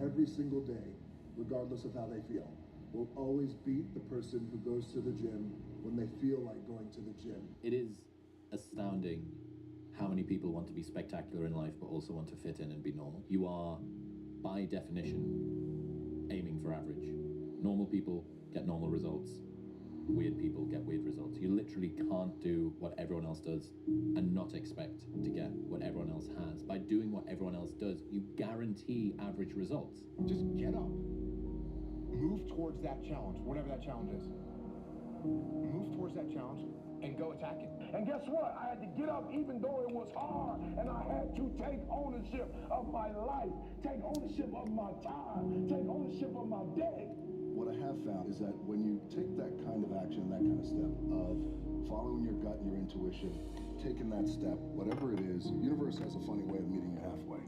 every single day, regardless of how they feel, will always beat the person who goes to the gym when they feel like going to the gym. It is astounding how many people want to be spectacular in life but also want to fit in and be normal. You are, by definition, aiming for average. Normal people get normal results. Weird people get weird results. You literally can't do what everyone else does and not expect to get what everyone else has. By doing what everyone else does, you guarantee average results. Just get up. Move towards that challenge, whatever that challenge is. Move towards that challenge and go attack it. And guess what? I had to get up even though it was hard, and I had to take ownership of my life, take ownership of my time, take ownership of my day. What I have found is that when you take that kind of action, that kind of step of following your gut and your intuition, taking that step, whatever it is, the universe has a funny way of meeting you halfway.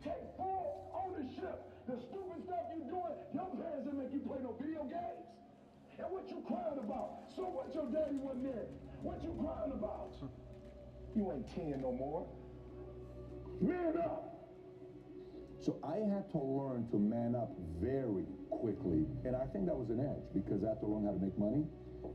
Take full ownership. The stupid stuff you doing, your parents didn't make you play no video games. And what you crying about? So what, your daddy wasn't there? What you crying about? You ain't 10 no more. Man up. So I had to learn to man up very quickly. And I think that was an edge because I had to learn how to make money.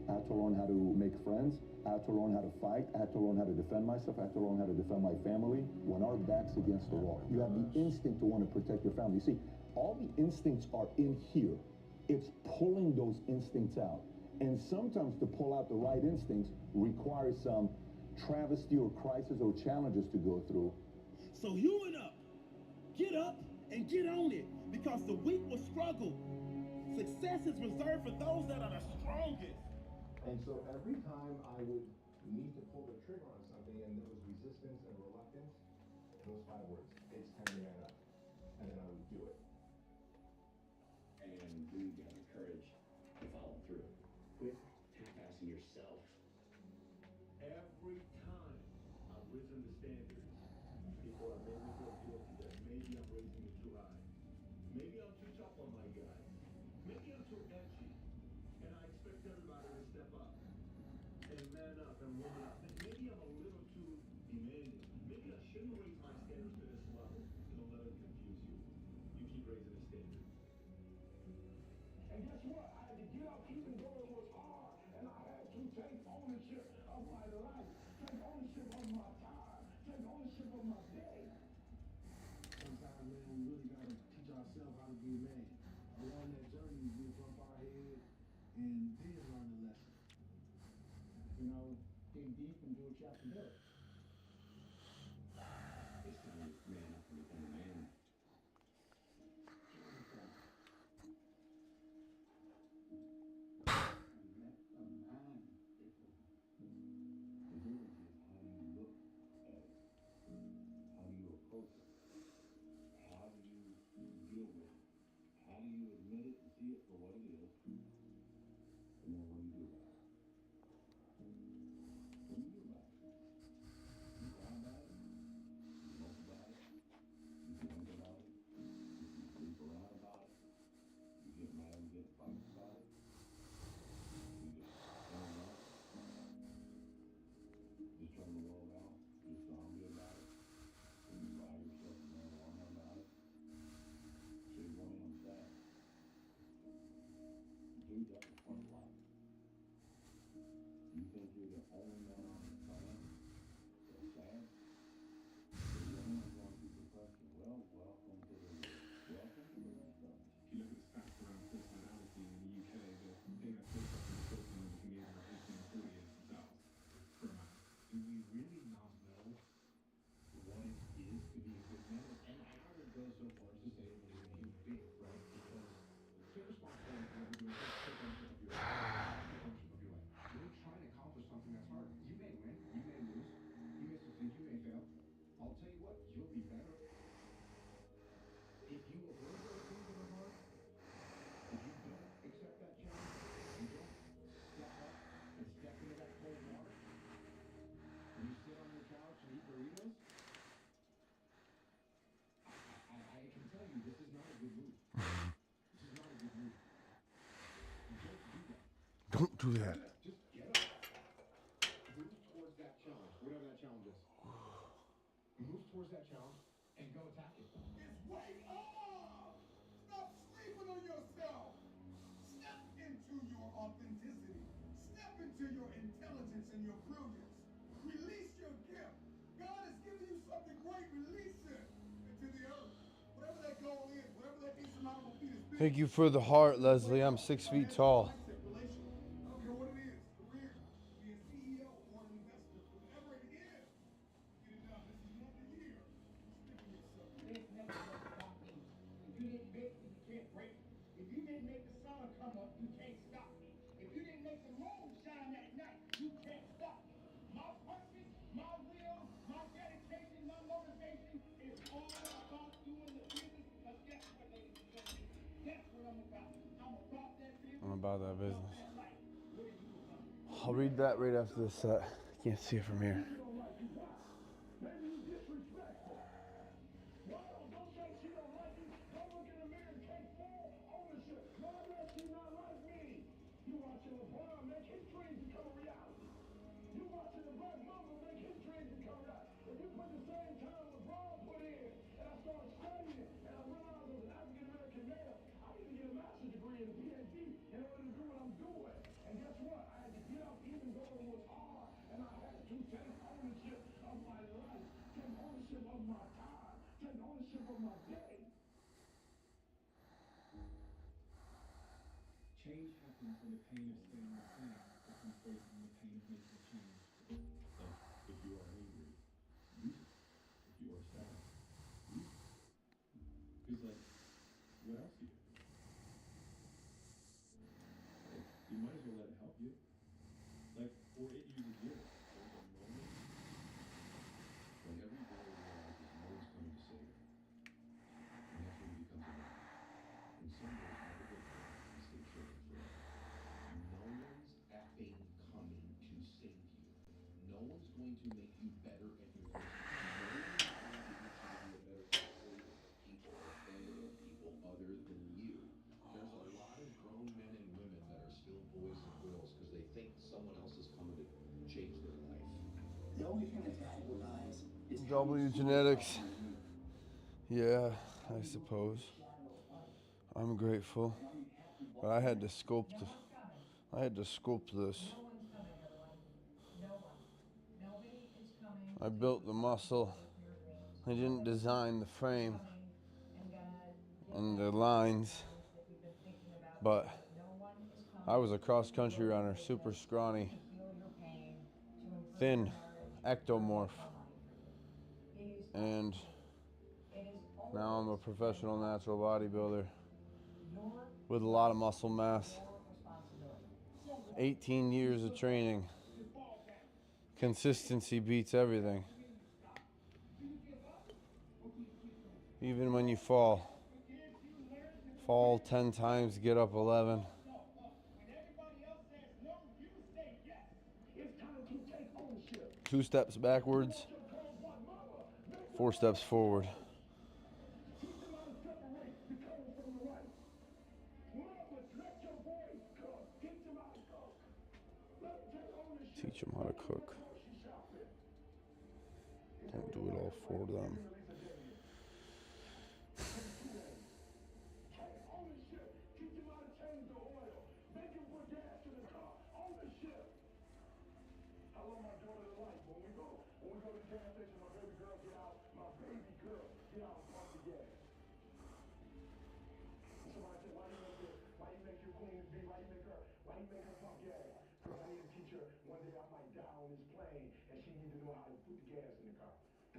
I had to learn how to make friends. I had to learn how to fight. I had to learn how to defend myself. I had to learn how to defend my family. When our back's against the wall, you have the instinct to want to protect your family. See, all the instincts are in here. It's pulling those instincts out. And sometimes to pull out the right instincts requires some travesty or crisis or challenges to go through. So hewing up, get up and get on it, because the weak will struggle. Success is reserved for those that are the strongest. And so every time I would need to pull the trigger on something and there was resistance and reluctance, those 5 words, it's time to man up. And then I would do it. And then you have the courage to follow through. Quit half-assing yourself. Every time I've risen the standards, people have made me feel guilty that maybe I'm raising it too high. Maybe I'm too tough on my guy. Maybe I'm too edgy. And I expect everybody to step up and man up and woman up. Maybe I'm a little too demanding. Maybe I shouldn't raise my standards to this level. So don't let it confuse you. You keep raising the standard. And guess what? I had to get up even though it was hard, and I had to take ownership of my life, take ownership of my time, take ownership of my day. Sometimes, man, we really gotta teach ourselves how to be a man. Along that journey, we bump our head and then learn the lesson. You know, dig deep and do what you have to do. It's time to man up and become a man. Do we really not know what it is to be a good do that. Just get up. Move towards that challenge, whatever that challenge is. Move towards that challenge and go attack it. It's wake up! Stop sleeping on yourself! Step into your authenticity. Step into your intelligence and your brilliance. Release your gift. God has given you something great. Release it into the earth. Whatever that goal is, whatever that insurmountable feat is. Thank you for the heart, Leslie. I'm 6 feet tall. Relational. I don't care what it is. Career, be a CEO or an investor, whatever it is. Get it done. This is not the year. Stick with yourself. There's never gonna stop me. If you didn't make me, you can't break me. If you didn't make the sun come up, you can't stop me. If you didn't make the moon shine at night, you can't stop me. My purpose, my will, my dedication, my motivation is all about doing the business because guess what, ladies and gentlemen? That's what I'm about. I'm about that business. I'm about that business. That life. What are you about? I'll read that right after this set. I can't see it from here. Maybe you disrespectful. Why don't say she don't like you? Don't look in the mirror and take full ownership. Why does she not like me? You watching LeBron make his dreams become a reality. You watching the Black Mamba make his dreams become reality. If you put the same time LeBron put in, and I started studying it, and I realized I was an African American male, I need to get a master's degree and a PhD in order to do what I'm doing. And guess what? I had to get up even though it was hard, and I had to take ownership of my life, take ownership of my time, take ownership of my day. Change happens when the pain of staying the same becomes greater than the pain of making a change. Like, if you are angry, use it. If you are sad, use it. Because, like, what else do you do? Like, you might as well let it help you. Like, or it uses you. There's a moment when everybody realizes no one's coming to save you. And that's when it becomes enough. In some ways, never get there and stay children forever. No one's effing coming to save you. No one's going to make you better at your business. No one's going to get you to be a better people or better people other than you. There's a lot of grown men and women that are still boys and girls because they think someone else is coming to change their life. The only thing that's had with eyes is W genetics. Yeah, I suppose. I'm grateful. But I had to sculpt this. I built the muscle. I didn't design the frame and the lines. But I was a cross-country runner, super scrawny, thin, ectomorph. And now I'm a professional natural bodybuilder with a lot of muscle mass. 18 years of training. Consistency beats everything. Even when you fall 10 times, get up 11. 2 steps backwards, 4 steps forward. Teach them how to cook. Don't do it all for them.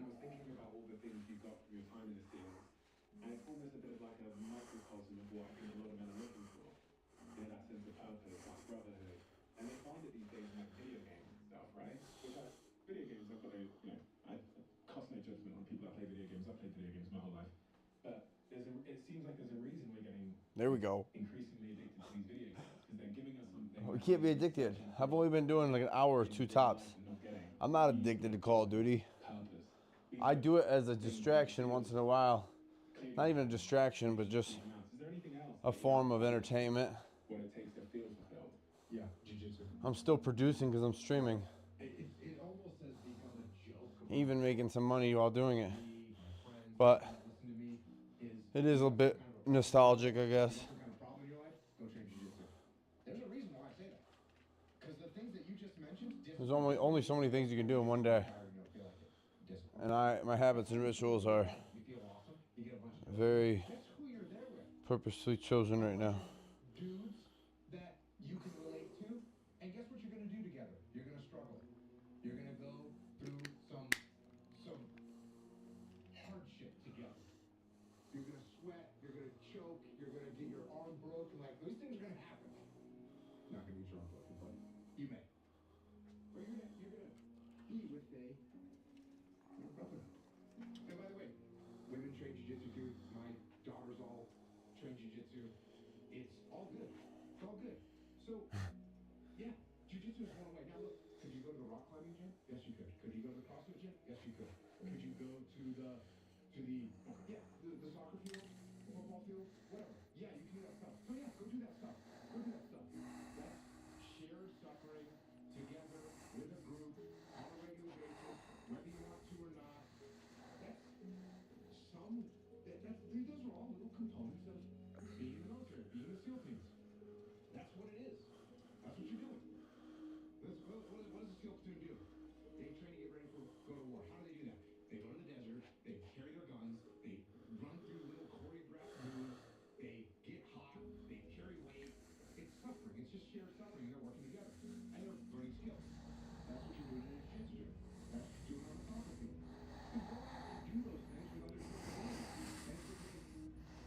And I was thinking about all the things you got from your time in the field, and it's almost a bit of like a microcosm of what I think a lot of men are looking for. You know, that sense of purpose, that brotherhood. And they find it these days in like video games and stuff, right? Which video games, I've got I cast no judgment on people that play video games. I've played video games my whole life. But it seems like there's a reason we're getting There we go. increasingly addicted to these video games, because they're giving us something. We can't be addicted. I've only been doing like an hour or 2 tops. I'm not addicted to Call of Duty. I do it as a distraction once in a while. Not even a distraction, but just a form of entertainment. What it takes to feel fulfilled. Yeah, jiu-jitsu. I'm still producing because I'm streaming. It almost has become a joke. Even making some money while doing it. Me, my friends, But that listen to me is it is a bit nostalgic, I guess. some kind of problem in your life, go train jiu-jitsu. There's a reason why I say that. Because the things that you just mentioned, There's only so many things you can do in one day. And my habits and rituals are you feel awesome, you get a bunch of very that's who you're there with. purposely chosen right now. Dudes that you can relate to, and guess what you're gonna do together? You're gonna struggle. You're gonna go through some hardship together. You're gonna sweat, you're gonna choke, you're gonna get your arm broken. Like those things are gonna happen. Not gonna get your arm broken, but you may. But you're gonna be with your brother. And by the way, women train jiu-jitsu too. My daughters all train jiu-jitsu. It's all good. It's all good. So, yeah, jiu-jitsu is one way. Now look, could you go to the rock climbing gym? Yes, you could. Could you go to the CrossFit gym? Yes, you could. Could you go to the soccer field, the football field, whatever? Yeah, you can do that stuff. So yeah, go do that stuff. Go do that stuff. That's shared suffering together with a group on a regular basis, whether you want to or not. Those are all little components of being in the military, being in the SEAL teams. That's what it is. That's what you're doing. What does a SEAL platoon do? They train to get ready for go to war. How do they do that? They go to the desert, they carry their guns, they run through little choreographed moves, they get hot, they carry weight. It's suffering. It's just shared suffering, and they're working together. And they're learning skills. That's what you're doing in a jiu-jitsu gym. That's what you're doing on the soccer field. You go out and do those things with other human beings. And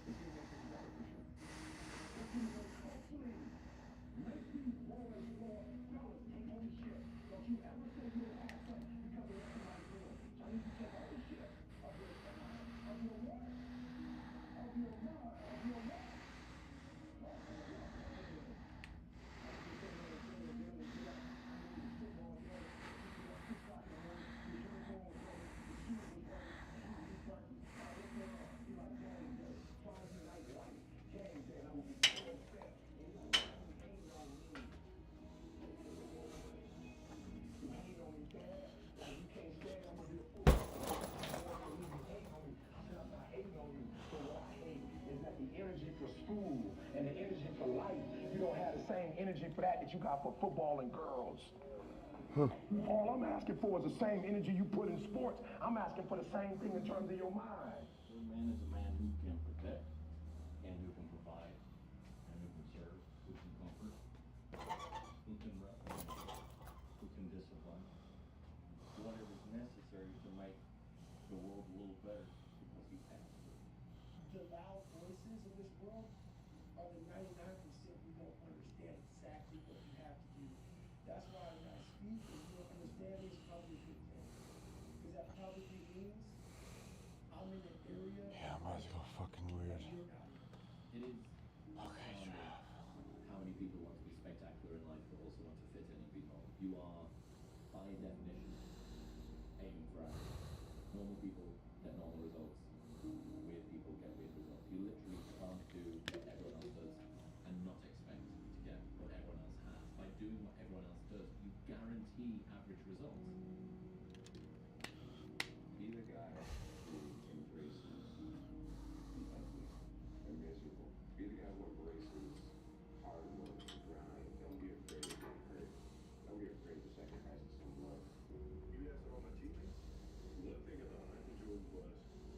it's gonna make us better for sure. Make these boys, Lord, fellas, take ownership. Don't you ever say you'll have something because of what somebody's doing. I need you to take ownership of your mind, of your what? Of your mind, of your what? School and the energy for life, you don't have the same energy for that you got for football and girls. All I'm asking for is the same energy you put in sports. I'm asking for the same thing in terms of your mind. A man is a man who can protect and who can provide and who can serve, who can comfort, who can represent, who can discipline, whatever is necessary to make the world a little better because he has to. The loud voices of this world are the 99% who don't understand exactly what you have to do. That's why when I speak and you don't understand me, it's probably a good thing. Because that probably means I'm in an area. Yeah, I'm about to go fucking weird. It is astounding how many people want to be spectacular in life but also want to fit in and be normal. You are, by definition, aiming for average. Normal people get normal results. Weird people get weird results. You literally can't do what everyone else does and not expect to get what everyone else has. By doing what everyone else does, you guarantee average results. Be the guy who embraces the ugly and miserable. Be the guy who embraces hard work and grind. Don't be afraid of getting hurt. Don't be afraid to sacrifice some love. You asked all my teammates. One thing about Michael Jordan was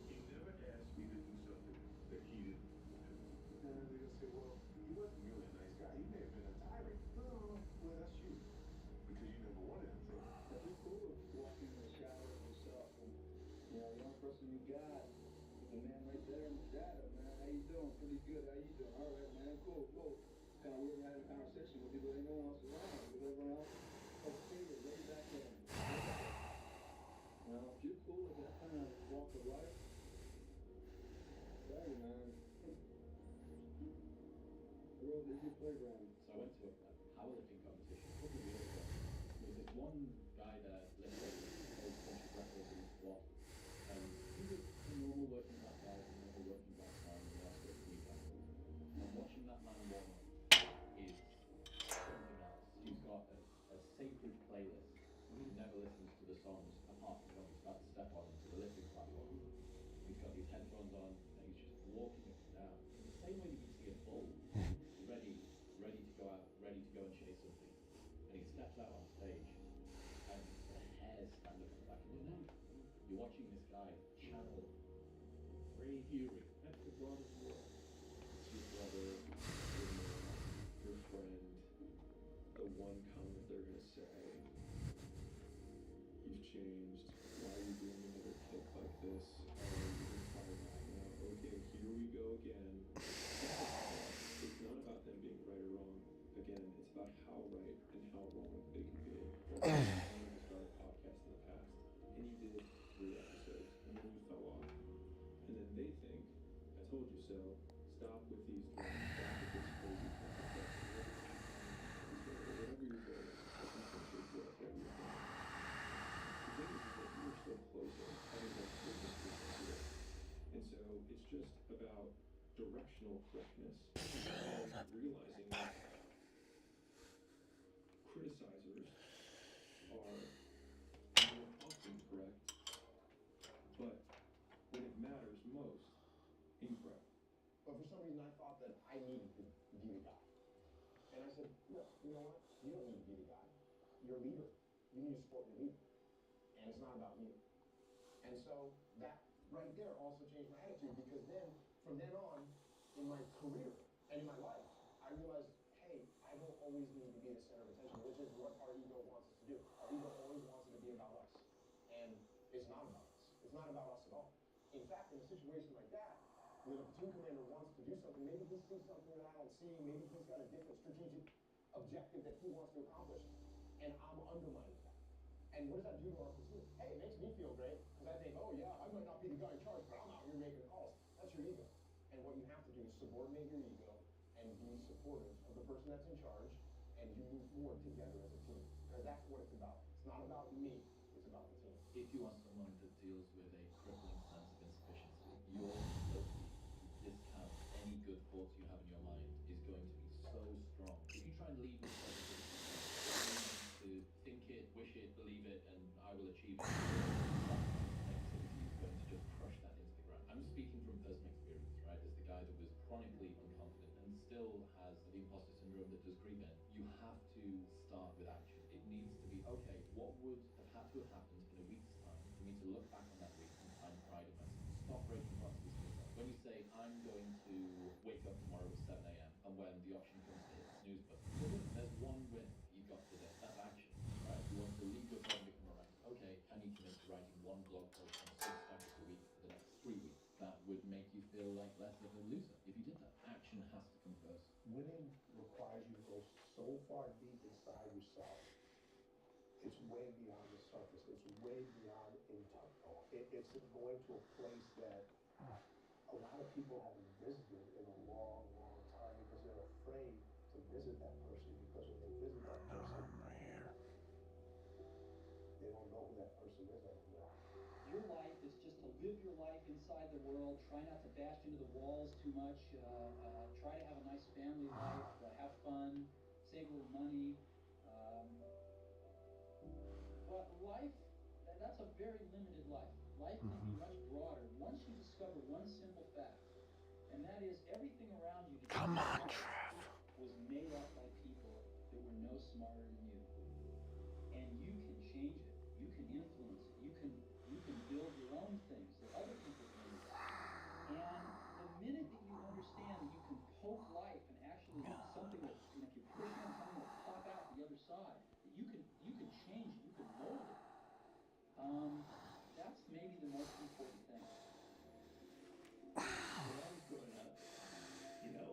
he never asked me to do something that he didn't want to do. And they're gonna say, well, he wasn't really a nice guy. He may have been a tyrant. No, well, that's you. Because you never wanted him to. That'd be cool. Walking in the shadow of yourself. And, you know, the only person you got is the man right there in the shadow, man. How you doing? Pretty good. How you doing? All right, man. Cool, cool. Kind of weird having a conversation with people. Ain't no one else around. With everyone else, okay, lay back in. Now, if you're cool with that kind of walk of life, sorry, man. The world is your playground. So I went to a powerlifting competition a couple of years ago. There was this one guy there, let's say, holds a bunch of records in squat. And he was a normal working class guy, a normal working class man in the last 15 years. And watching that man warm up is something else. He's got a songs apart from when he's about to step onto the lifting platform. He's got these headphones on and he's just walking up and down in the same way that you see a bull ready to go out, ready to go and chase something. And he steps out on stage and the hairs stand up on the back of your neck. You're watching this guy channel Ray Huey. That's the brother's world. It's your brother, your friend, the one comment they're gonna say, you've changed, why are you doing another kick like this? You're fired right now. Okay, here we go again. It's not about them being right or wrong. Again, it's about how right and how wrong they can be. I wanted to start a podcast in the past, and you did 3 episodes, and then you fell off. And then they think, I told you so, stop with these drugs, stop with this crazy podcast, whatever you're doing, I think that's your growth, whatever you're doing. The thing is that you're still closer, having that business here. And so it's just about directional correctness and realizing that criticizers are more often correct, but when it matters most, incorrect. But for some reason, I thought that I needed to be the guy. And I said, no, you know what? You don't need to be the guy. You're a leader. You need to support your leader. And it's not about you. And so that right there also changed my attitude, because then, from then on, in my career and in my life, I realized, hey, I don't always need to be the center of attention, which is what our ego wants us to do. Our ego always wants it to be about us. And it's not about us. It's not about us at all. In fact, in a situation like that, when a platoon commander wants to do something, maybe he sees something that I don't see, maybe he's got a different strategic objective that he wants to accomplish, and I'm undermining that. And what does that do to our platoon? Hey, it makes me feel great, because I think, oh yeah, I might not be the guy in charge, but I'm out here making the calls. That's your ego. And what you have to do is subordinate your ego and be supportive of the person that's in charge, and you move forward together as a team. Because that's what it's about. It's not about me, it's about the team. If you are someone that deals with a crippling sense of insufficiency, your ability to discount any good thoughts you have in your mind is going to be so strong. If you try and lead with positivity, to think it, wish it, believe it, and I will achieve it, negativity is going to just crush that into the ground. I'm speaking from personal experience, right? As the guy that was chronically unconfident and still has the imposter syndrome that does creep in, you have to start with action. It needs to be, okay, what would have had to have happened in a week's time for me to look back on that week and find pride in myself? Stop breaking promises to yourself. When you say, I'm going to wake up tomorrow at 7 a.m. and when the option comes to hit the snooze button, there's one win you got today. That's action, right? You want to leave yourself and become a writer. Okay, can you commit to writing 1 blog post on Substack a week for the next 3 weeks? That would make you feel like less of a loser if you did that. Action has to come first. Winning requires you to go so far deep inside yourself. It's way beyond the surface. It's way beyond internal. It's going to a place that a lot of people haven't visited in a long, long time, because they're afraid to visit that person, because when they visit that person, they don't know who that person is anymore. Your life is just to live your life inside the world. Try not to bash into the walls too much. Try to have a nice family life. Have fun. Save a little money. But life, that's a very limited life. Life can be much broader once you discover one simple fact, and that is everything around you was made up by people that were no smarter than you. And you can change it. You can influence it. You can build your own things that other people can do. And the minute that you understand that you can poke life and actually something that, if you push on something will pop out the other side, that you can change it, you can mold it. That's maybe the most important thing. When I was growing up, you know,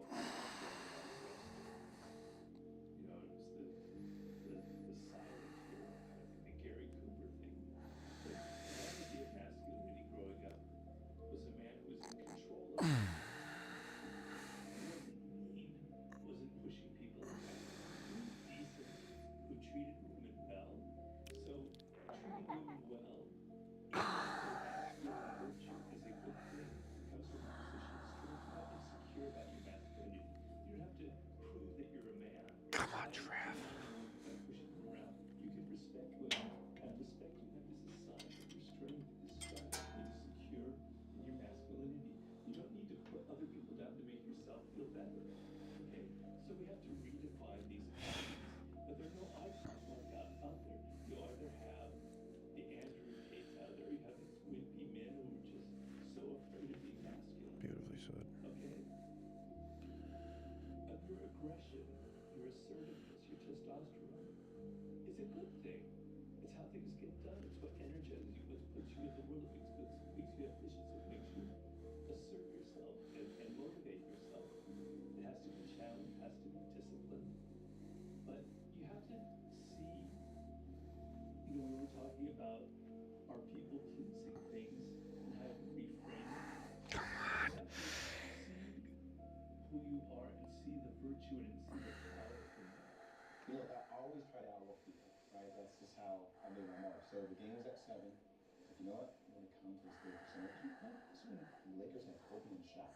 So the game was at 7. If you know what, I'm going to count to this 30%. This is when the Lakers had opening shot.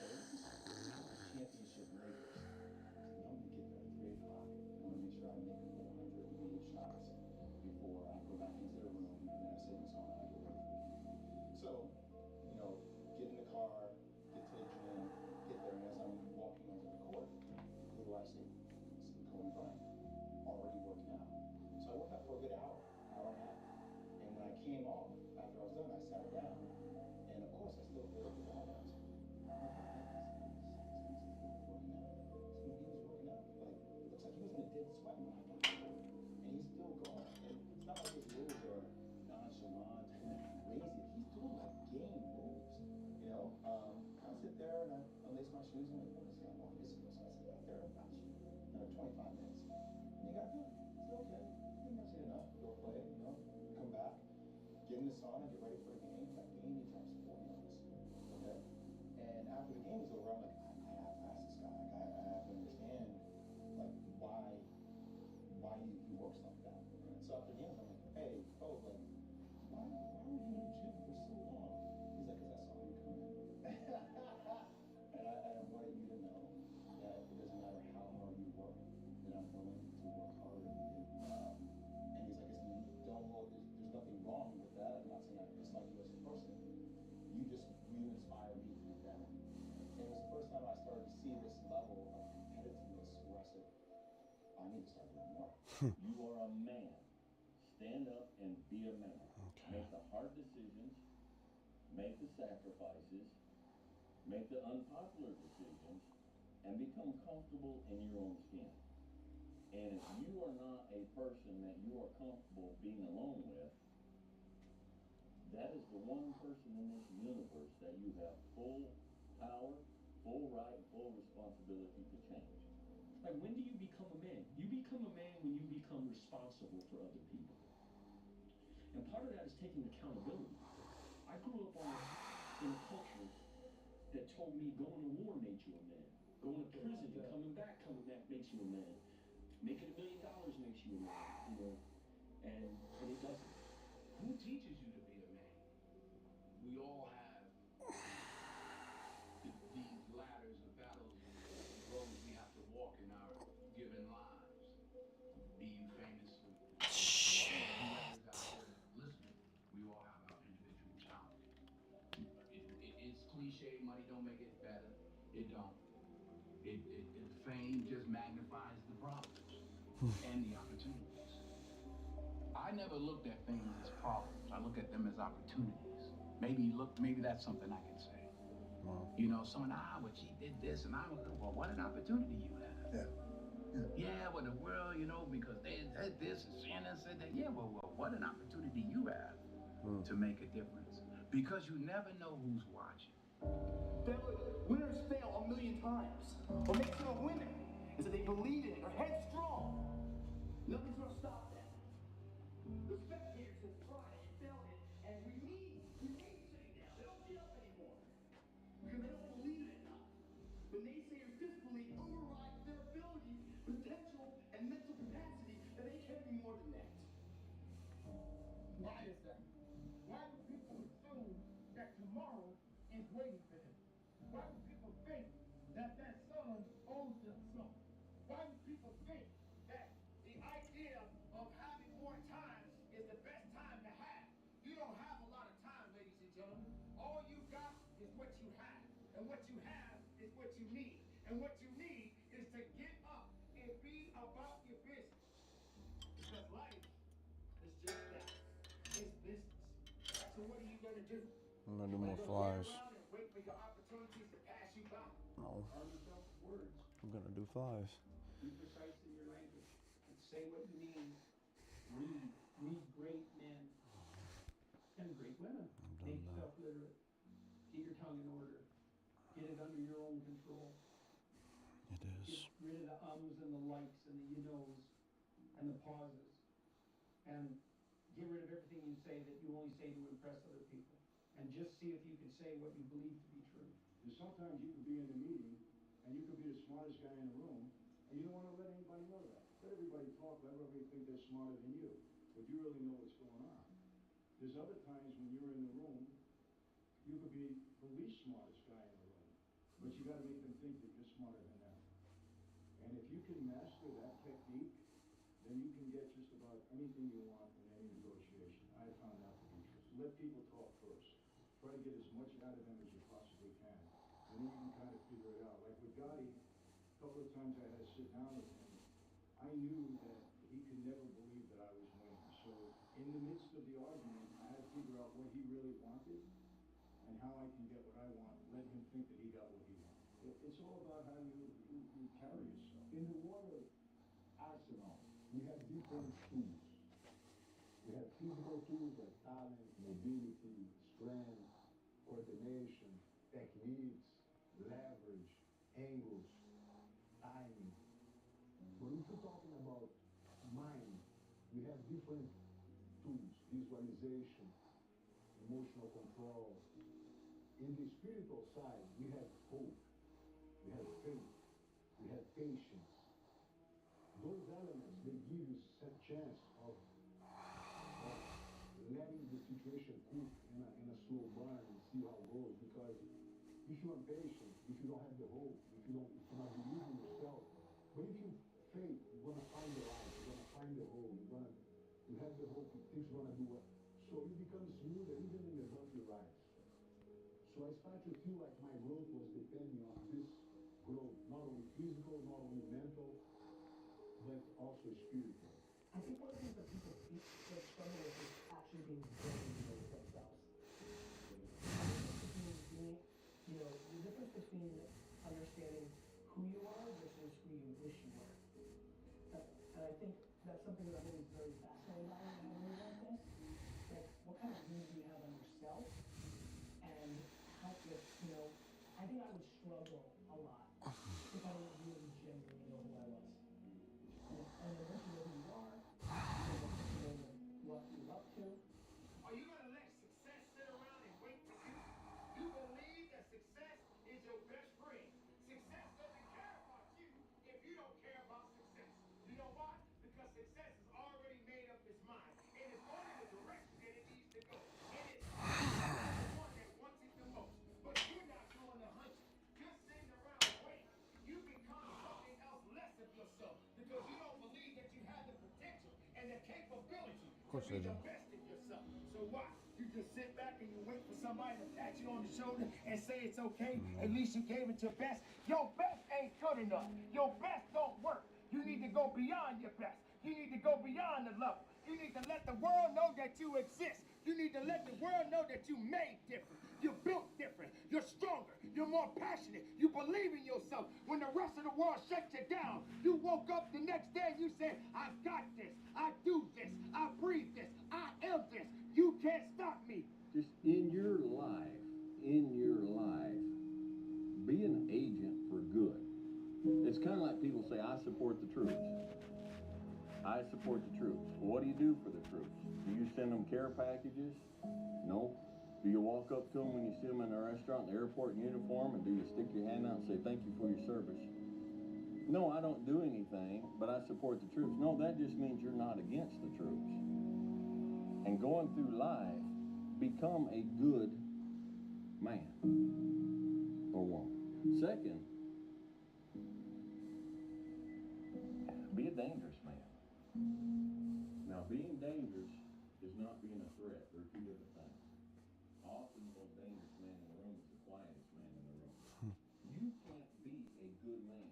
So this is championship Lakers. So I'm going to get there at 3 o'clock. I want to make sure I make 180 shots before I go back into the room and I sit in the sauna and I get ready for the game. So, you know, get in the car, get to the gym, get there, and as I'm walking onto the court, who do I see? I see Kobe Bryant, already working out. So I worked out for a good hour and a half. And when I came off, after I was done, I sat down, and of course I still feel like the ball. I was like, he was working out. Like, it looks like he was in a dead sweat when I got there. And he's still going. And it's not like his moves are nonchalant, lazy. He's doing like game moves. You know, I sit there and I unlace my shoes and I'm like, what is going on? So I sit out there and watch another 25 minutes. And you got good. It's okay. I think that's enough. Go play, you know, come back, get in the sauna, get ready for the game. That game needs like 4 minutes. Okay? And after the game is over, I'm like, I have to ask this guy. Like, I have to understand, like, why he works like that. And so after the game, I'm like, hey, like, why were you in the gym for so long? He's like, because I saw you come in. and I wanted you to know that it doesn't matter how hard you work, that I'm willing to work harder than you. And he's like, there's nothing wrong with that. I'm not saying I dislike you as a person. You inspire me to be better. And it was the first time I started to see this level of competitiveness where I said, I need to start doing more. You are a man. Stand up and be a man. Okay. Make the hard decisions. Make the sacrifices. Make the unpopular decisions. And become comfortable in your own skin. And if you are not a person that you are comfortable being alone with, that is the one person in this universe that you have full power, full right, full responsibility to change. Like, when do you become a man? You become a man when you become responsible for other people. And part of that is taking accountability. I grew up in a culture that told me going to war made you a man. Going to prison and coming back makes you a man. Making $1 million makes you a man, you know, and it doesn't. Who teaches you to be a man? We all have these ladders of battles and roads we have to walk in our given lives. Being famous. Listen, we all have our individual challenges. It's cliche, money don't make it better. It don't. Fame just magnifies the problems and the opportunities. I never looked at things as problems. I look at them as opportunities. Maybe that's something I can say. Wow. You know, someone, well, she did this, and I was like, well, what an opportunity you have. Yeah, well, the world, you know, because they said this and Shannon said that. Yeah, well, what an opportunity you have to make a difference. Because you never know who's watching. Winners fail 1,000,000 times. What makes them a winner is that they believe in it, are headstrong. Nothing's gonna stop them. The spectators have tried it, felt it, and remain sitting down. They don't get up anymore because they don't believe it enough. The naysayers' disbelief overrides their ability, potential, and mental capacity that they can be more than that. Why is that? Why do people assume that tomorrow is waiting for them? Why do people think that son owes them something? Why do people think that the idea of having more time is the best time to have? You don't have a lot of time, ladies and gentlemen. All you got is what you have. And what you have is what you need. And what you need is to get up and be about your business. Because life is just that. It's business. So what are you going to do? I'm gonna do more flies. Wait for your opportunities to pass you by. No. Arm yourself with words. I'm gonna do flies. Be precise in your language and say what you mean. Read great men and great women. Make yourself literate. Keep your tongue in order. Get it under your own control. It is. Get rid of the ums and the likes and the you knows and the pauses. And get rid of everything you say that you only say to impress other people. And just see if you can say what you believe to be true. Because sometimes you could be in a meeting and you could be the smartest guy in the room and you don't want to let anybody know that. Let everybody talk, let everybody think they're smarter than you. but you really know what's going on. There's other times when you're in the room, you could be the least smartest guy in the room, but you gotta make them think that you're smarter than them. And if you can master that technique, then you can get just about anything you want in any negotiation. I have found that to be true. So let people talk first. Try to get as much out of them as you possibly can. And then you can kind of figure it out. Like with Gotti, a couple of times I had to sit down with him. I knew that he could never believe that I was winning. So in the midst of the argument, I had to figure out what he really wanted and how I can get what I want, let him think that he got what he wanted. It's all about how you carry yourself. In the water arsenal, we have different tools. We have physical tools like talent, mobility, strength, coordination, techniques, leverage, angles, timing. But if you're talking about mind, we have different tools, visualization, emotional control. In the spiritual side, we have hope, we have faith, we have patience. Those elements, they give you a chance of letting the situation cook in a slow burn and see how it goes. Because if you're impatient, if you don't have the hope, if you're not believing in yourself, but if you faith, you're gonna find the light, you're gonna find the hope, you have the hope, things are gonna do well. So you become smoother even in the bumpy rides. So I start to feel like my growth was depending on this growth, not only physical, not only mental, but also spiritual. I think one of the things that people that struggle with is actually being very real with themselves. The difference between understanding who you are versus who you wish you were. And I think that's something that I'm always very fascinated by when I learn about this. Like, what kind of view do you have on yourself? And how, I think I would struggle a lot if I didn't really genuinely know who I was. And then once you know who you are, you know what you're up to. Are you gonna let success sit around and wait for you? You believe that success is your best friend. Success doesn't care about you if you don't care about success. You know why? Because success has already made up its mind. And it's going in the direction that it needs to go. And it's the one that wants it the most. But you're not doing the hunting. You're sitting around waiting. You become something else less of yourself because you don't believe that you have the potential and the capability to be the best of yourself. So why? You just sit back and you wait for somebody to pat you on the shoulder and say it's okay. At least you gave it your best. Your best ain't good enough. Your best don't work. You need to go beyond your best. You need to go beyond the level. You need to let the world know that you exist. You need to let the world know that you made different. You're built different. You're stronger. You're more passionate. You believe in yourself. When the rest of the world shuts you down, you woke up the next day and you said, I've got this. I do this. I breathe this. I am this. You can't stop me. Just in your life, be an agent for good. It's kind of like people say, I support the troops. I support the troops. What do you do for the troops? Do you send them care packages? No. Do you walk up to them when you see them in a restaurant, in the airport in uniform, and do you stick your hand out and say, thank you for your service? No, I don't do anything, but I support the troops. No, that just means you're not against the troops. And going through life, become a good man or woman. Second, be a dangerous man. Now, being dangerous is not being a threat. They're two different things. Often the most dangerous man in the room is the quietest man in the room. You can't be a good man,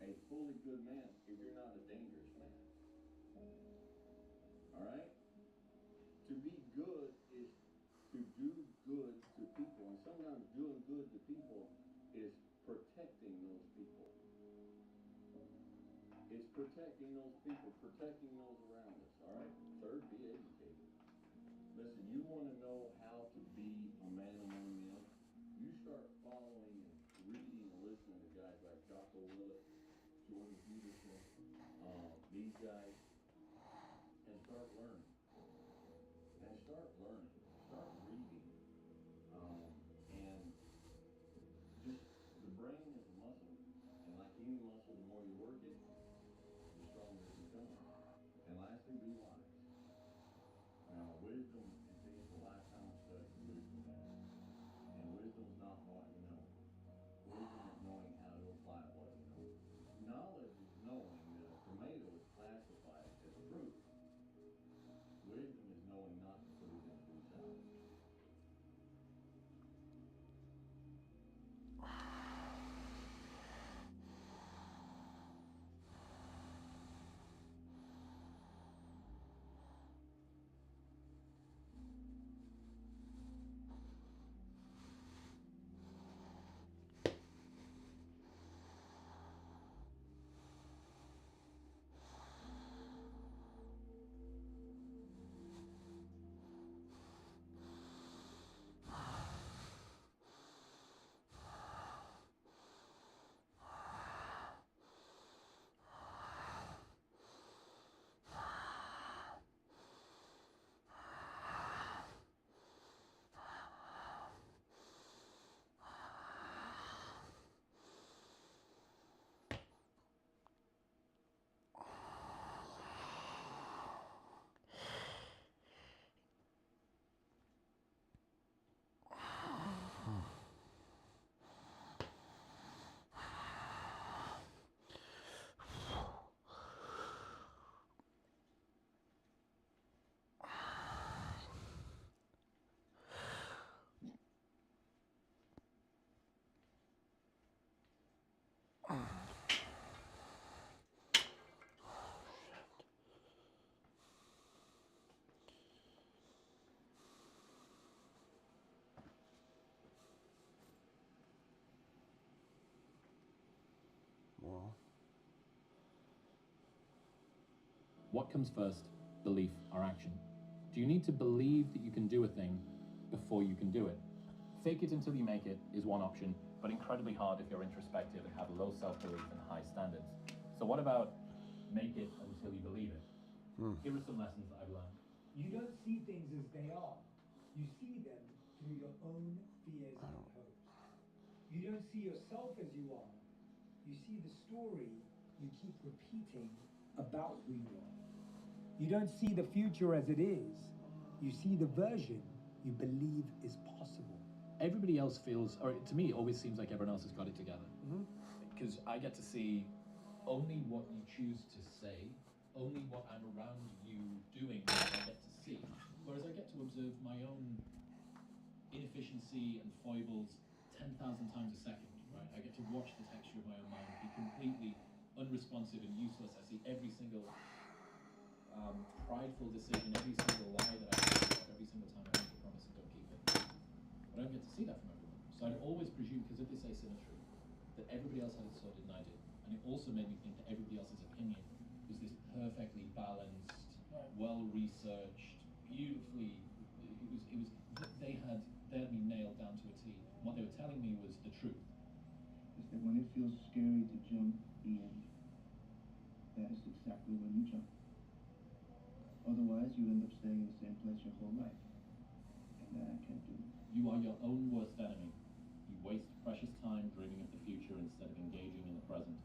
a fully good man, if you're not a dangerous man. All right? To be good is to do good to people. And sometimes doing good to people is protecting those people. It's protecting those people, protecting those around us, all right? Third, be educated. Listen, you want to know how to be a man among men? You start following and reading and listening to guys like Jocko Willett, Jordan Peterson, these guys, and start learning. Start reading. And just, the brain is a muscle. And like any muscle, the more you work it, the stronger it becomes. And last to be wise. Now, wisdom, it takes a lifetime of study for wisdom. And wisdom's not what you know. Wisdom is knowing how to apply what you know. Knowledge is knowing that a tomato is classified as fruit. Wisdom is knowing not to put it in a fruit salad. Well, What comes first, belief or action? Do you need to believe that you can do a thing before you can do it? Fake it until you make it is one option, but incredibly hard if you're introspective and have low self-belief and high standards. So what about make it until you believe it? Here are some lessons that I've learned. You don't see things as they are. You see them through your own fears and hopes. You don't see yourself as you are. You see the story you keep repeating about who you are. You don't see the future as it is. You see the version you believe is possible. Everybody else feels, or to me, it always seems like everyone else has got it together. Because I get to see only what you choose to say, only what I'm around you doing that I get to see. Whereas I get to observe my own inefficiency and foibles 10,000 times a second, right? I get to watch the texture of my own mind be completely unresponsive and useless. I see every single prideful decision, every single lie that I make, every single time I make a promise and don't keep it. I don't get to see that from everyone. So I'd always presume, because of this asymmetry, that everybody else had it sorted and I did. And it also made me think that everybody else's opinion was this perfectly balanced, well-researched, beautifully, they had me nailed down to a T. What they were telling me was the truth. Is that when it feels scary to jump in, that is exactly when you jump. Otherwise, you end up staying in the same place your whole life. And that I can't do. You are your own worst enemy. You waste precious time dreaming of the future instead of engaging in the present.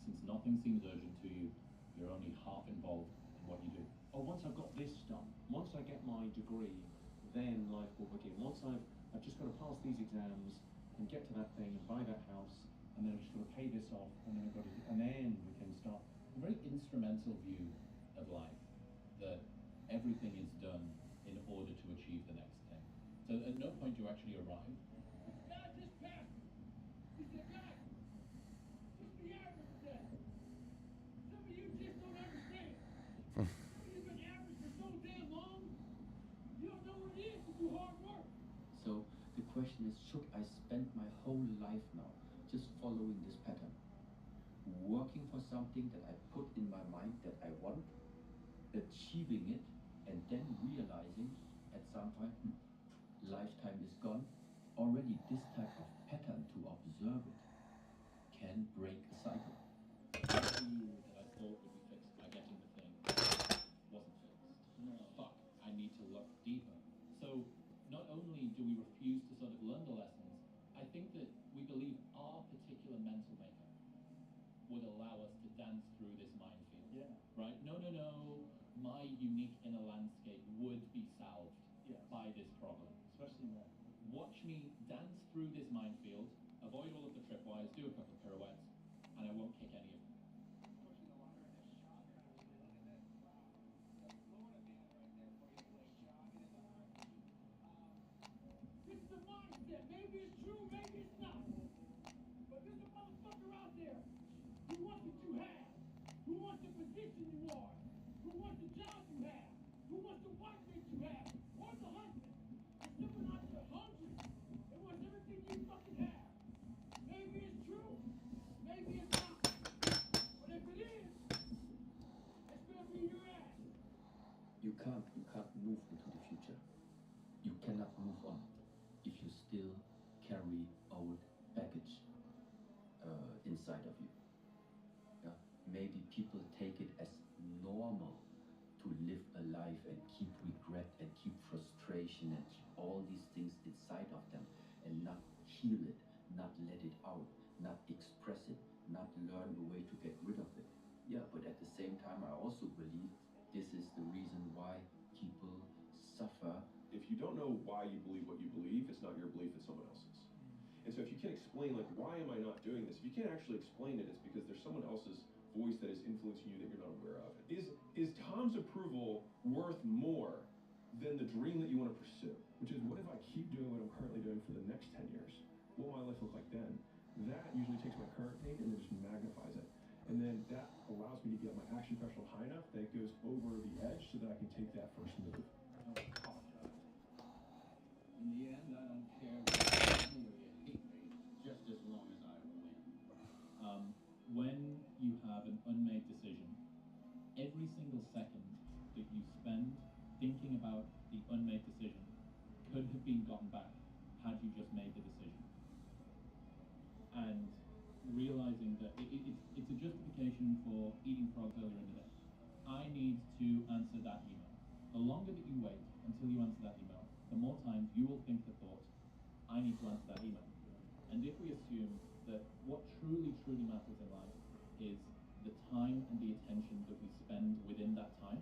Since nothing seems urgent to you, you're only half involved in what you do. Oh, once I've got this done, once I get my degree, then life will begin. Once I've just got to pass these exams and get to that thing and buy that house, and then I've just got to pay this off, and then I've got to, and then we can start. A very instrumental view of life, that everything is done in order to achieve the next thing. So at no point do you actually arrive. God just passed. He said, God, just be average then. Some of you just don't understand. Some of you have been average for so damn long, you don't know what it is to do hard work. So the question is, should I spend my whole life now just following this pattern? Working for something that I put in my mind that I want, achieving it, and then realizing at some point, lifetime is gone. Already this type of pattern to observe it can break a cycle. Every that I thought would be fixed by getting the thing wasn't fixed. No. Fuck, I need to look deeper. So not only do we refuse to sort of learn the lessons, I think that we believe our particular mental makeup would allow us to dance through this minefield. Yeah. Right? No. My unique inner landscape would be salved by this problem. Especially now. Watch me dance through this minefield, avoid all of the tripwires, do a couple of pirouettes, and I won't kick any of them. This is the mindset. Maybe it's true, maybe it's not. But there's a motherfucker out there who wants what you have, who wants the position you are, who wants the job you have, who wants the wife that you have, or the husband. There's someone out there hungry and wants everything you fucking have. Maybe it's true, maybe it's not. But if it is, it's gonna be your ass. You can't move into the future. You cannot move on if you still carry old baggage inside of you. Yeah? Maybe people take it as normal to live a life and keep regret and keep frustration and keep all these things inside of them and not heal it, not let it out, not express it, not learn the way to get rid of it. Yeah, but at the same time, I also believe this is the reason why people suffer. If you don't know why you believe what you believe, it's not your belief, it's someone else's. And so if you can't explain, like, why am I not doing this? If you can't actually explain it, it's because there's someone else's voice that is influencing you that you're not aware of. Is Tom's approval worth more than the dream that you want to pursue? Which is, what if I keep doing what I'm currently doing for the next 10 years? What will my life look like then? That usually takes my current pain and then just magnifies it. And then that allows me to get my action threshold high enough that it goes over the edge so that I can take that first move. In the end, I don't care whether you love me or you hate me, just as long as I win. When you have an unmade decision, every single second that you spend thinking about the unmade decision could have been gotten back had you just made the decision. And realizing that it's a justification for eating frogs earlier in the day. I need to answer that email. The longer that you wait until you answer that email, the more times you will think the thought, I need to answer that email. And if we assume that what truly, truly matters in life is the time and the attention that we spend within that time,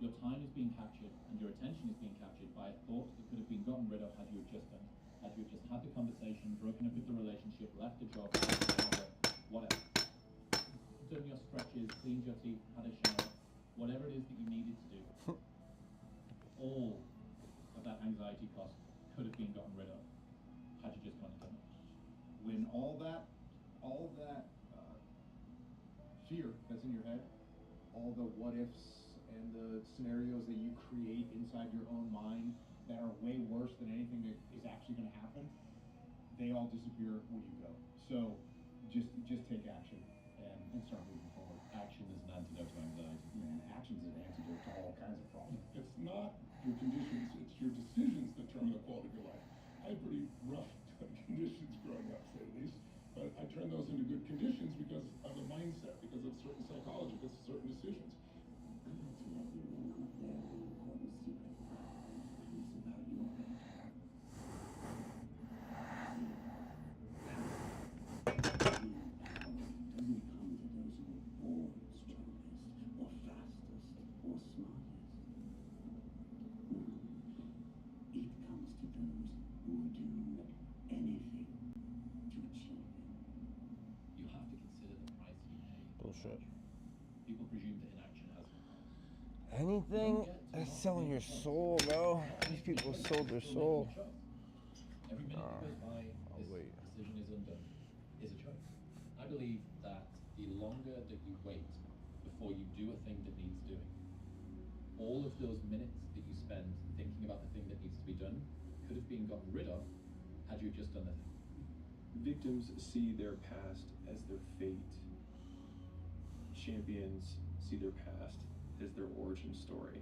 your time is being captured and your attention is being captured by a thought that could have been gotten rid of had you just done it. Had you just had the conversation, broken up with the relationship, left the job, whatever. Done your stretches, cleaned your teeth, had a shower, whatever it is that you needed to do. All of that anxiety cost could have been gotten rid of had you just gone and done it. When all that fear that's in your head, all the what ifs and the scenarios that you create inside your own mind that are way worse than anything that is actually going to happen, they all disappear when you go. So just take action and start moving forward. Action is an antidote to anxiety. Man, action is an antidote to all kinds of problems. It's not your conditions, it's your decisions that determine the quality of your life. I had pretty rough conditions growing up, to say the least. But I turned those into good conditions because of the mindset, because of certain psychology, because of certain decisions. Bullshit. People presume that inaction has Anything that's selling your soul, bro. These people sold their soul. Every minute that goes by, this decision is undone, is a choice. I believe that the longer that you wait before you do a thing that needs doing, all of those minutes that you spend thinking about the thing that needs to be done could have been gotten rid of had you just done the thing. Victims see their past as their fate. Champions see their past as their origin story.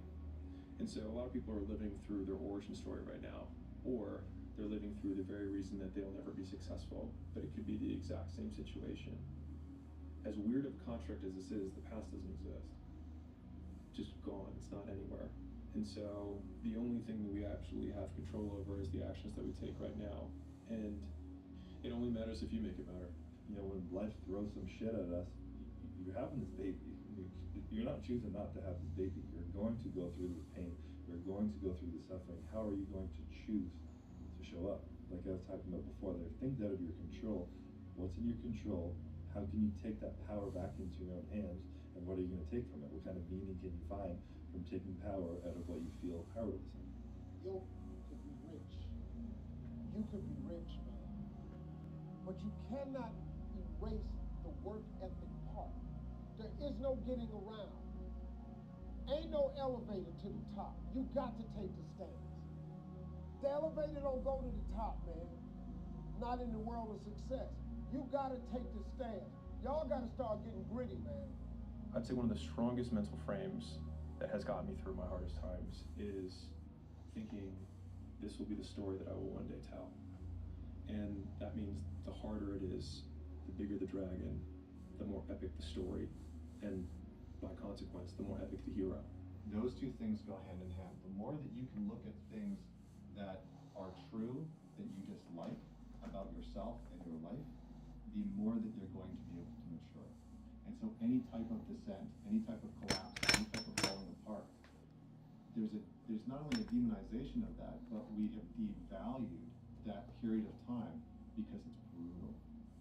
And so a lot of people are living through their origin story right now, or they're living through the very reason that they'll never be successful, but it could be the exact same situation. As weird of a construct as this is, the past doesn't exist. Just gone, it's not anywhere. And so the only thing that we absolutely have control over is the actions that we take right now. And it only matters if you make it matter. You know, when life throws some shit at us, you're having this baby. You're not choosing not to have the baby. You're going to go through the pain. You're going to go through the suffering. How are you going to choose to show up? Like I was talking about before, there are things out of your control. What's in your control? How can you take that power back into your own hands? And what are you going to take from it? What kind of meaning can you find from taking power out of what you feel powerless in? You could be rich. You could be rich, man. But you cannot erase the work ethic part. There is no getting around. Ain't no elevator to the top. You got to take the stairs. The elevator don't go to the top, man. Not in the world of success. You got to take the stairs. Y'all got to start getting gritty, man. I'd say one of the strongest mental frames that has gotten me through my hardest times is thinking this will be the story that I will one day tell. And that means the harder it is, the bigger the dragon, the more epic the story, and by consequence, the more epic the hero. Those two things go hand in hand. The more that you can look at things that are true, that you just like about yourself and your life, the more that you're going to be able to mature. And so any type of descent, any type of collapse, any type of falling apart, there's not only a demonization of that, but we have devalued that period of time because it's brutal,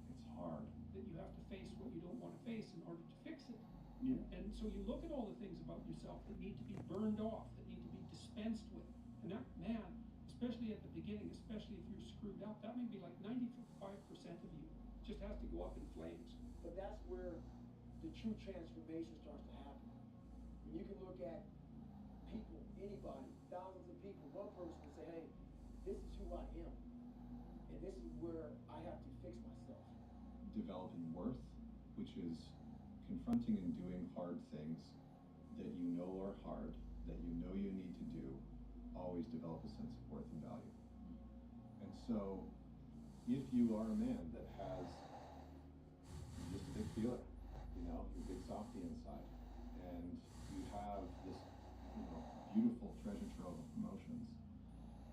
it's hard. That you have to face what you don't want to face in order to fix it. And so you look at all the things about yourself that need to be burned off, that need to be dispensed with. And that, man, especially at the beginning, especially if you're screwed up, that may be like 95% of you just has to go up in flames. But that's where the true transformation starts to happen. When you can look at people, anybody, thousands of people, one person will say, hey, this is who I am. And this is where I have to fix myself. Developing worth, which is confronting and doing hard things that you know are hard, that you know you need to do, always develop a sense of worth and value. And so, if you are a man that has just a big feeler, you're big softy inside, and you have this, beautiful treasure trove of emotions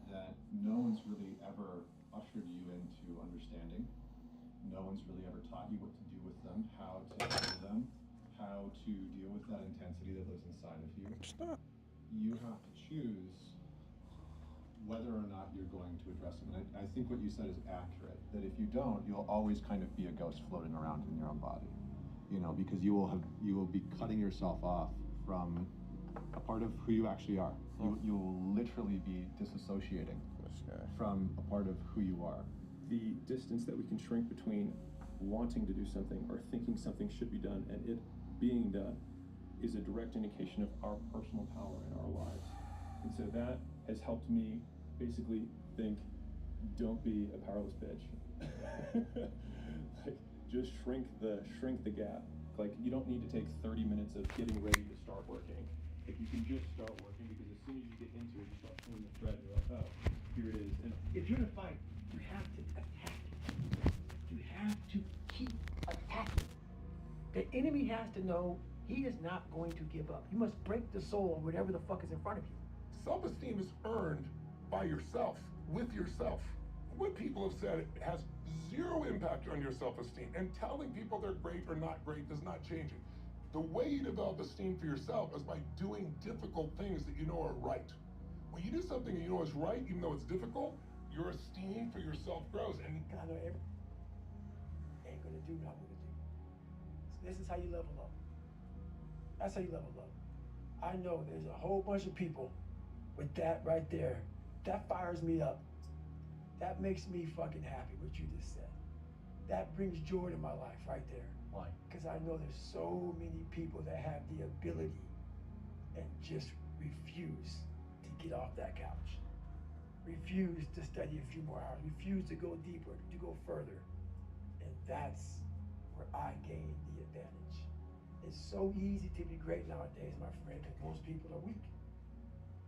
that no one's really ever ushered you into understanding. No one's really ever taught you what to do with them, how to handle them, how to deal with that intensity that lives inside of you. You have to choose whether or not you're going to address them. And I think what you said is accurate, that if you don't, you'll always kind of be a ghost floating around in your own body, because you will be cutting yourself off from a part of who you actually are. You will literally be disassociating from a part of who you are. The distance that we can shrink between wanting to do something or thinking something should be done and it being done is a direct indication of our personal power in our lives. And so that has helped me basically think, don't be a powerless bitch. Like, just shrink the gap. Like, you don't need to take 30 minutes of getting ready to start working. Like, you can just start working, because as soon as you get into it, you start pulling the thread and you're like, oh, here it is. And if you're in a fight, you have to attack it. You have to keep attacking. The enemy has to know he is not going to give up. You must break the soul of whatever the fuck is in front of you. Self-esteem is earned by yourself, with yourself. What people have said has zero impact on your self-esteem, and telling people they're great or not great does not change it. The way you develop esteem for yourself is by doing difficult things that you know are right. When you do something you know is right, even though it's difficult, your esteem for yourself grows. And I know ain't gonna do what I'm gonna do. So this is how you level up. That's how you level up. I know there's a whole bunch of people with that right there. That fires me up. That makes me fucking happy, what you just said. That brings joy to my life right there. Why? Because I know there's so many people that have the ability and just refuse to get off that couch. Refuse to study a few more hours. Refuse to go deeper, to go further. And that's where I gain the advantage. It's so easy to be great nowadays, my friend, because most people are weak.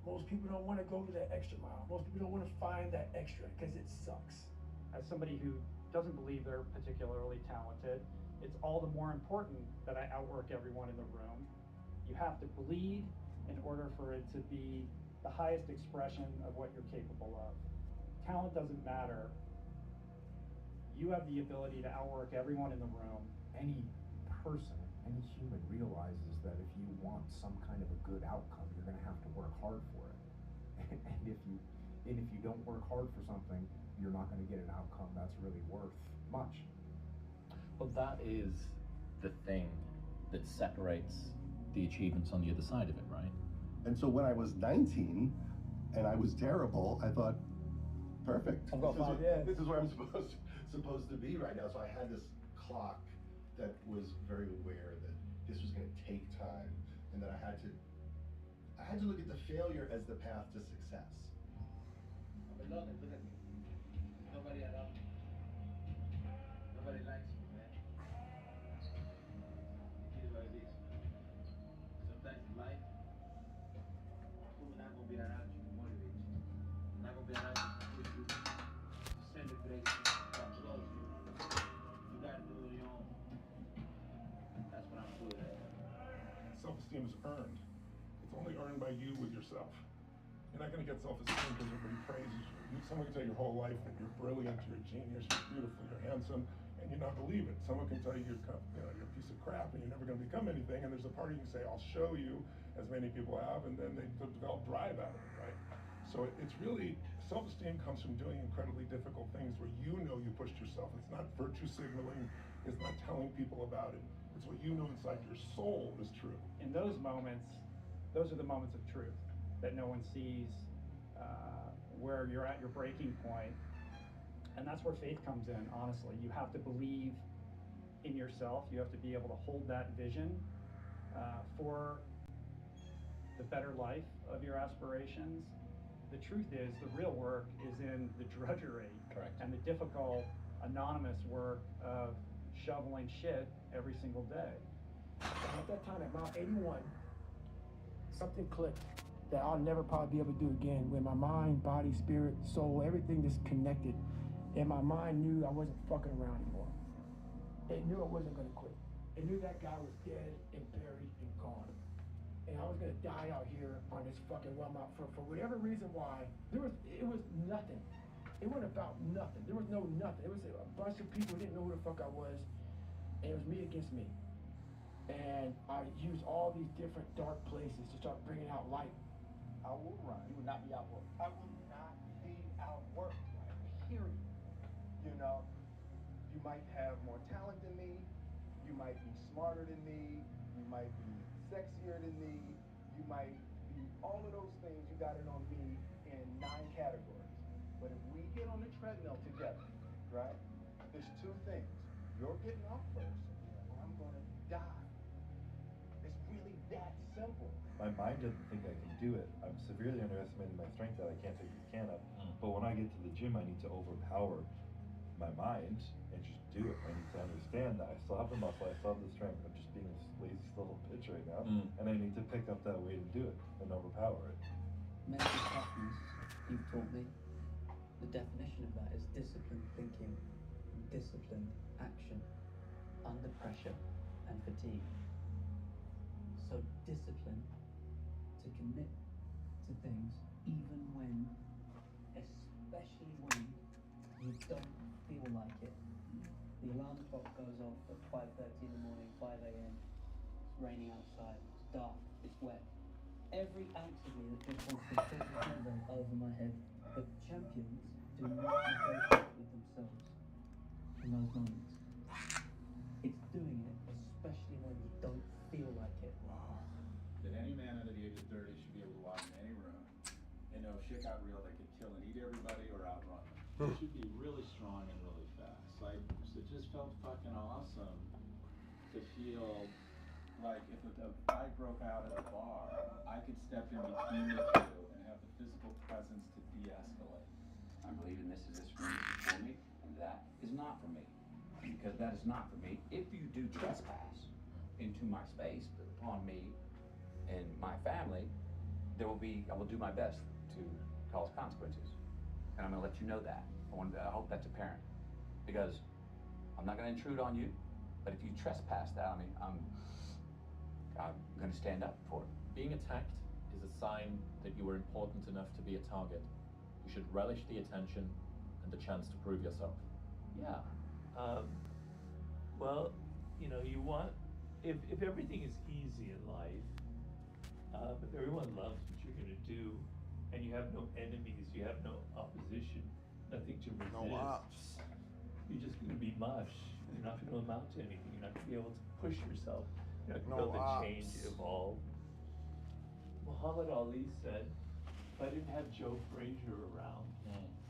Most people don't want to go to that extra mile. Most people don't want to find that extra because it sucks. As somebody who doesn't believe they're particularly talented, it's all the more important that I outwork everyone in the room. You have to bleed in order for it to be the highest expression of what you're capable of. Talent doesn't matter. You have the ability to outwork everyone in the room, any person, any human realizes that if you want some kind of a good outcome, you're going to have to work hard for it. And if you don't work hard for something, you're not going to get an outcome that's really worth much. Well, that is the thing that separates the achievements on the other side of it, right? And so when I was 19 and I was terrible, I thought, perfect. This is where I'm supposed to be right now. So I had this clock that was very aware that this was going to take time, and that I had to look at the failure as the path to success. Look at me. Nobody around me. Nobody likes me, man. It is what it is. Sometimes in life, people are not gonna be around you to motivate you. They're not gonna be around you to push you, to send the grace, to applaud you. You gotta do it on your own. That's what I'm doing. Self-esteem is earned. It's only earned by you with yourself. You're not going to get self-esteem because everybody praises you. Someone can tell you your whole life that you're brilliant, you're a genius, you're beautiful, you're handsome, and you not believe it. Someone can tell you you're a piece of crap and you're never going to become anything, and there's a part of you can say, I'll show you, as many people have, and then they develop drive out of it, right? So it's really, self-esteem comes from doing incredibly difficult things where you know you pushed yourself. It's not virtue signaling, it's not telling people about it. It's what you know inside your soul is true. In those moments, those are the moments of truth that no one sees, where you're at your breaking point. And that's where faith comes in, honestly. You have to believe in yourself. You have to be able to hold that vision for the better life of your aspirations. The truth is, the real work is in the drudgery. Correct. And the difficult, anonymous work of shoveling shit every single day. And at that time, at Mount 81, something clicked that I'll never probably be able to do again, when my mind, body, spirit, soul, everything just connected, and my mind knew I wasn't fucking around anymore. It knew I wasn't gonna quit. It knew that guy was dead and buried and gone. And I was gonna die out here on this fucking realm out for whatever reason why. It was nothing. It wasn't about nothing. There was no nothing. It was a bunch of people who didn't know who the fuck I was, and it was me against me. And I used all these different dark places to start bringing out light. I will run. You will not be outworked. I will not be outworked. Period. You know, you might have more talent than me. You might be smarter than me. You might be sexier than me. You might be all of those things. You got it on me in 9 categories. But if we get on the treadmill together, right? There's 2 things. You're getting off first, or I'm gonna die. It's really that simple. My mind doesn't think I can do it. I'm severely underestimating my strength that I can't take this can up. But when I get to the gym, I need to overpower my mind and just do it. I need to understand that I still have the muscle, I still have the strength. I'm just being this lazy little bitch right now, and I need to pick up that weight and do it and overpower it. Mental toughness, you've taught me. The definition of that is disciplined thinking, disciplined action, under pressure and fatigue. So discipline to commit to things even when, especially when you don't feel like it. The alarm clock goes off at 5:30 in the morning, 5 a.m. It's raining outside, it's dark, it's wet. Every ounce of me that just wants to put the hand over my head. But champions do not negotiate with themselves in those moments. It's doing it, especially when you don't feel like it. That any man under the age of 30 should be able to walk in any room and know if shit got real, they could kill and eat everybody or outrun them. It should be really strong and really fast. Like, it just felt fucking awesome to feel like if a fight broke out at a bar, I could step in between the two and have the physical presence to de-escalate. I'm believing this is room for me, and that is not for me. Because that is not for me. If you do trespass into my space upon me and my family, I will do my best to cause consequences. And I'm gonna let you know that. I hope that's apparent. Because I'm not gonna intrude on you, but if you trespass that on me, I'm gonna stand up for it. Being attacked is a sign that you were important enough to be a target. You should relish the attention and the chance to prove yourself. Yeah. Well, you know, you want if everything is easy in life, if everyone loves what you're gonna do, and you have no enemies, you have no opposition, nothing to resist. No ops. You're just gonna be mush. You're not gonna amount to anything. You're not gonna be able to push yourself. You're not gonna be able to change, evolve. Muhammad Ali said, if I didn't have Joe Frazier around,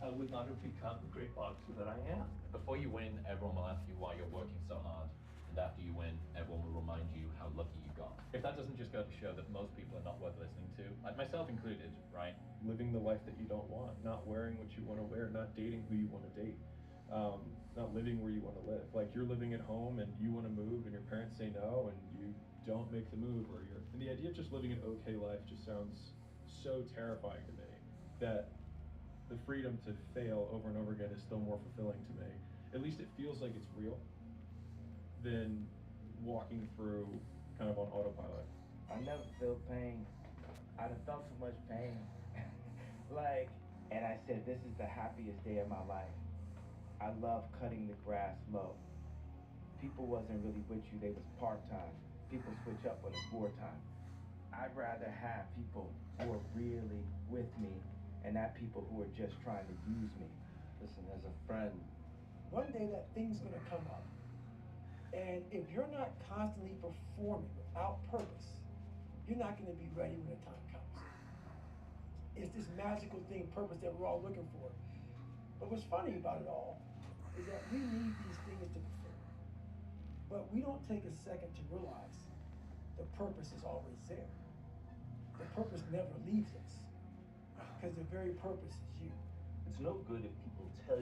I would not have become the great boxer that I am. Before you win, everyone will ask you why you're working so hard. And after you win, everyone will remind you how lucky you got. If that doesn't just go to show that most people are not worth listening to, like myself included, right? Living the life that you don't want, not wearing what you want to wear, not dating who you want to date, not living where you want to live. Like you're living at home and you want to move and your parents say no and you don't make the move, or and the idea of just living an okay life just sounds so terrifying to me that the freedom to fail over and over again is still more fulfilling to me. At least it feels like it's real than walking through kind of on autopilot. I never felt pain. I'd have felt so much pain. And I said, this is the happiest day of my life. I love cutting the grass low. People wasn't really with you, they was part-time. People switch up when it's wartime. I'd rather have people who are really with me and not people who are just trying to use me. Listen, as a friend, one day that thing's gonna come up. And if you're not constantly performing without purpose, you're not gonna be ready when the time comes. It's this magical thing, purpose, that we're all looking for. But what's funny about it all is that we need these things to fulfill. But we don't take a second to realize the purpose is always there. The purpose never leaves us, because the very purpose is you. It's no good if people tell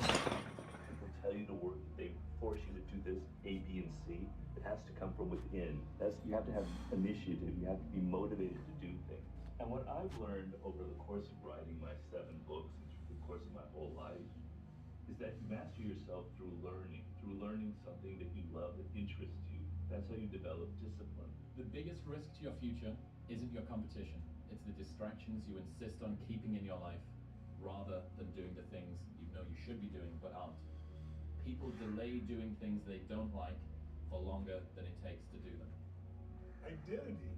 you to work, they force you to do this A, B, and C. It has to come from within. You have to have initiative. You have to be motivated to do things. And what I've learned over the course of writing my 7 books and through the course of my whole life is that you master yourself through learning something that you love, that interests you. That's how you develop discipline. The biggest risk to your future isn't your competition. It's the distractions you insist on keeping in your life rather than doing the things you know you should be doing but aren't. People delay doing things they don't like for longer than it takes to do them. Identity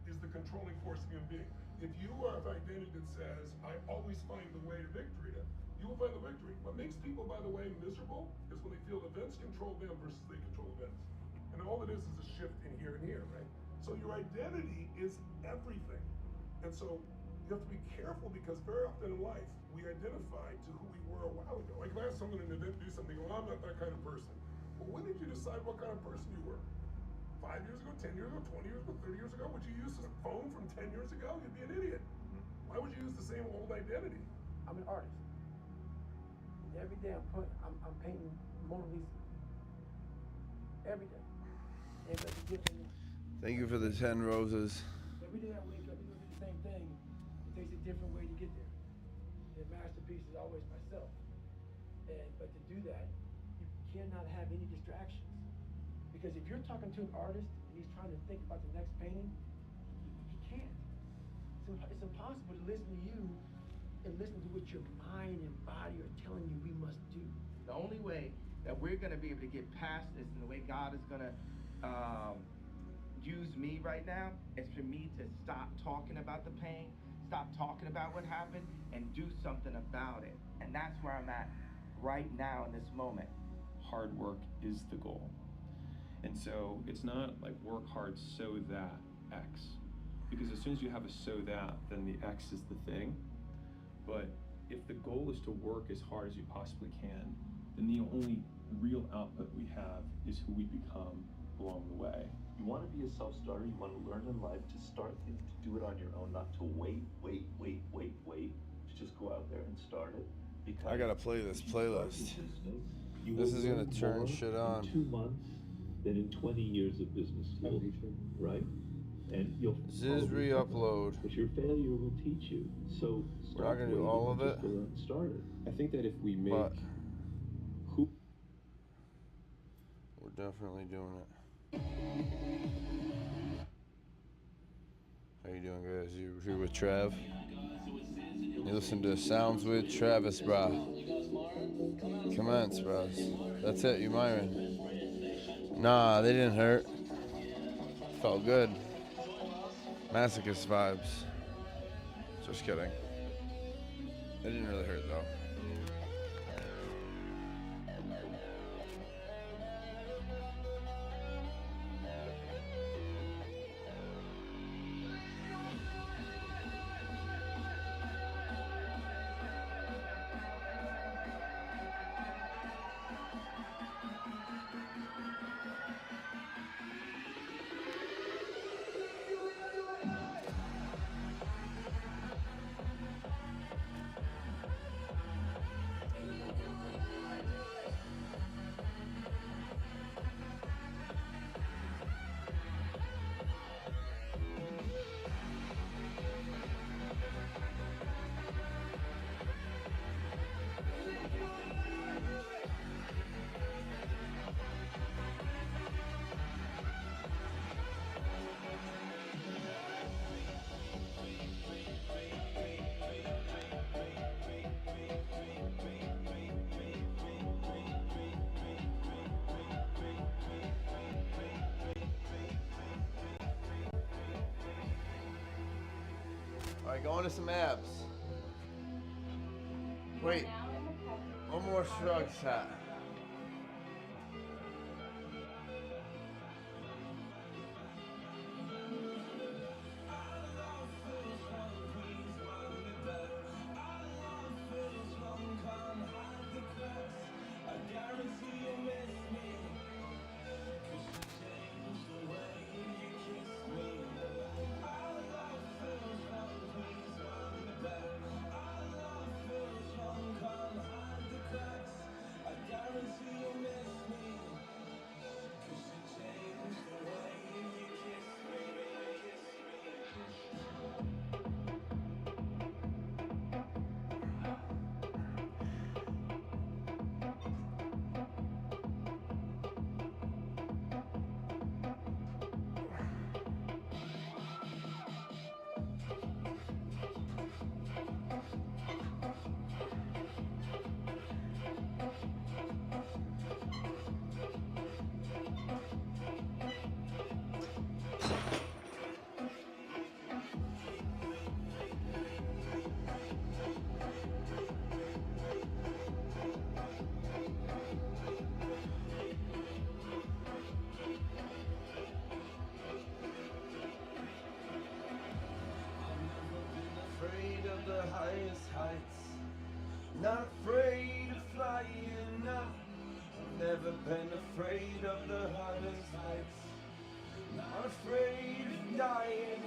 is the controlling force of human being. If you are of identity that says, I always find the way to victory, you will find the victory. What makes people, by the way, miserable is when they feel events control them versus they control events. And all it is a shift in here and here, right? So your identity is everything. And so you have to be careful, because very often in life, we identify to who we were a while ago. Like if I asked someone in an event to do something, well, I'm not that kind of person. Well, when did you decide what kind of person you were? 5 years ago, 10 years ago, 20 years ago, 30 years ago? Would you use a phone from 10 years ago? You'd be an idiot. Why would you use the same old identity? I'm an artist. Every day I'm painting Mona Lisa. Every day. And that's different. Thank you for the 10 roses. Every day I wake up, do the same thing. It takes a different way to get there. The masterpiece is always myself. But to do that, you cannot have any distractions. Because if you're talking to an artist and he's trying to think about the next painting, he can't. It's impossible to listen to you and listen to what your mind and body are telling you we must do. The only way that we're gonna be able to get past this, and the way God is gonna use me right now, is for me to stop talking about the pain, stop talking about what happened, and do something about it. And that's where I'm at right now in this moment. Hard work is the goal. And so it's not like work hard so that X. Because as soon as you have a so that, then the X is the thing. But if the goal is to work as hard as you possibly can, then the only real output we have is who we become along the way. You want to be a self-starter, you want to learn in life to start things, to do it on your own, not to wait, to just go out there and start it. Because I gotta play this playlist. This is gonna turn shit on. In 2 months than in 20 years of business school, right? And you'll This is re-upload. But your failure will teach you. So we're not gonna do all of it. Start it. I think that if we make we're definitely doing it. How you doing, guys? You here with Trav? You listen to Sounds with Travis, brah. Commence, bros. That's it, you Myron. Nah, they didn't hurt. Felt good. Masochist vibes. Just kidding. It didn't really hurt though. Alright, going to some abs. Wait, one more shrug shot. The highest heights, not afraid of flying up. I've never been afraid of the highest heights, not afraid of dying.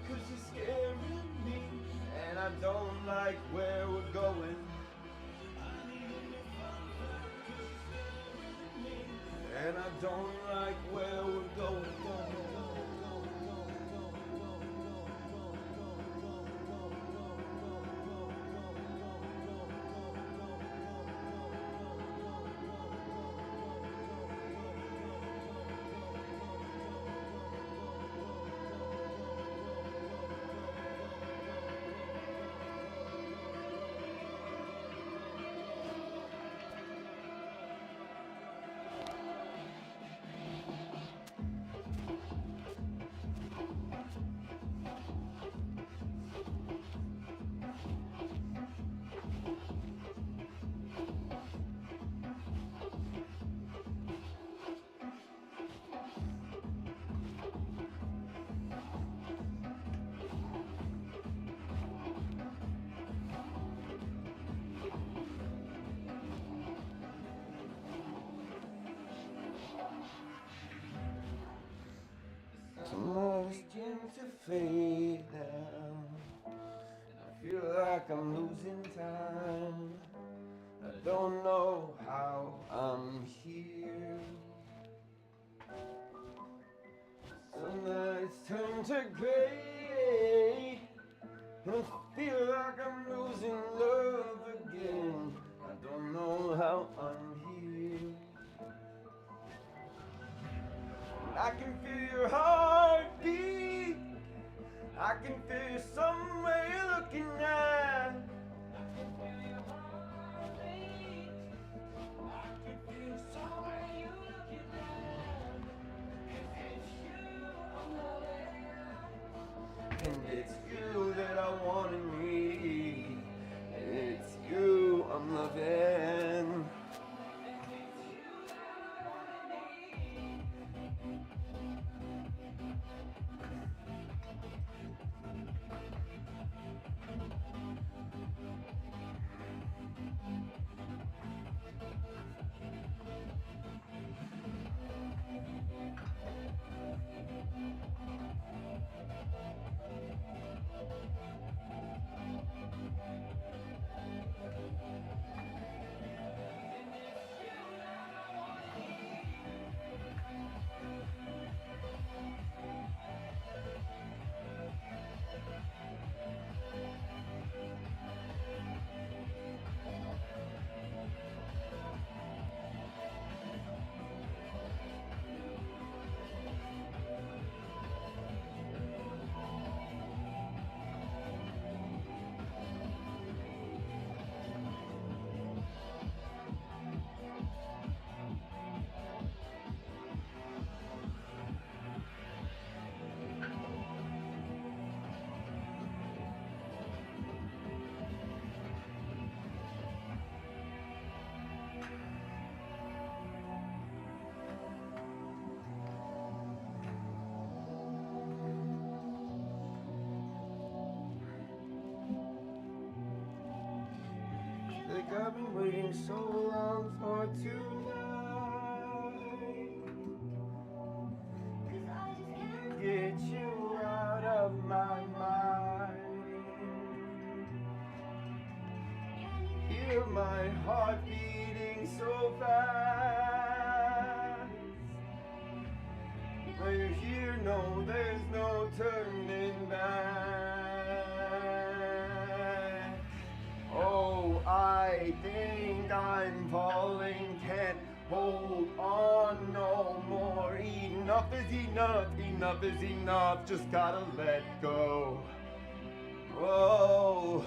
Cause you're scaring me, and I don't like where we're going. And I don't like where we're going. I'm begin to fade now. I feel like I'm losing time. I don't know how I'm here. Some nights turn to gray. I feel like I'm losing love again. I don't know how I'm here. I can feel your heartbeat. I can feel you somewhere you're looking at. I can feel your heartbeat. I can feel you somewhere you're looking at. I've been waiting so long for tonight. 'Cause I just can't get you out of my mind. Hear my heart beating so fast. When you're here, no, there's no turning back. Oh, I think I'm falling, can't hold on no more. Enough is enough, enough is enough, just gotta let go. Whoa.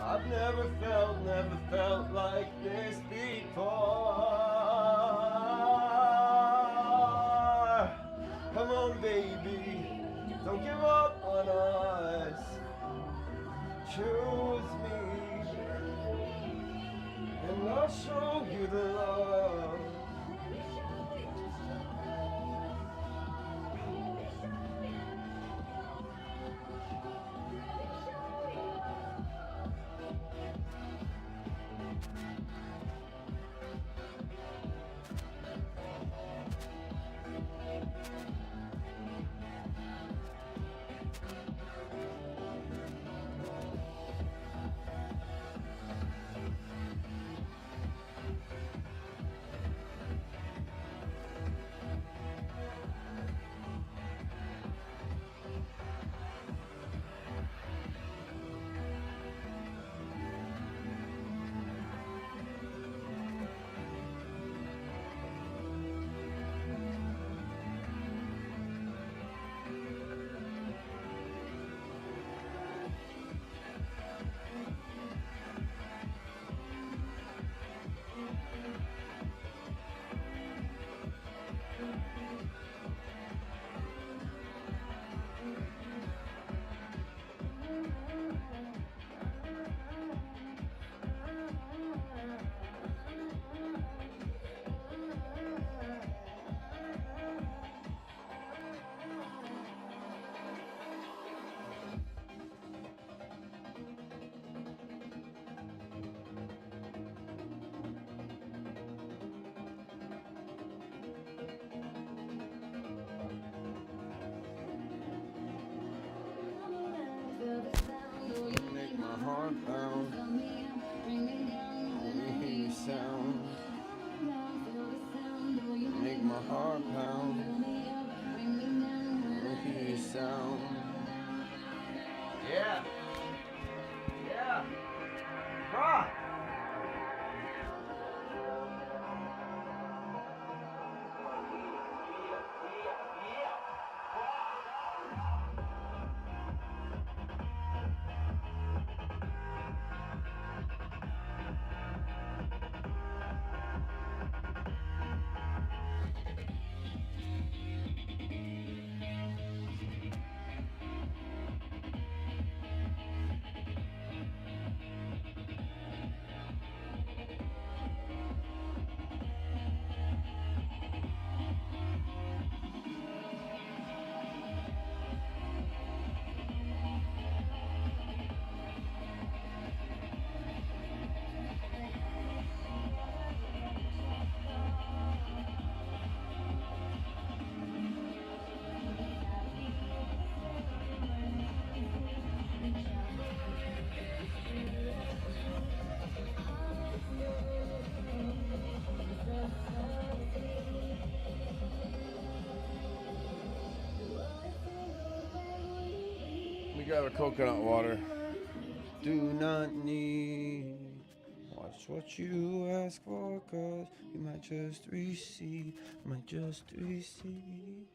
I've never felt like this before. Come on, baby, don't give up on us. Choose me, and I'll show you the love. Make my heart pound. Only hear your sound. Make my heart pound. Only hear your sound. Yeah. Yeah. Rock. We got our coconut water. Do not need. Watch what you ask for, cause you might just receive. Might just receive.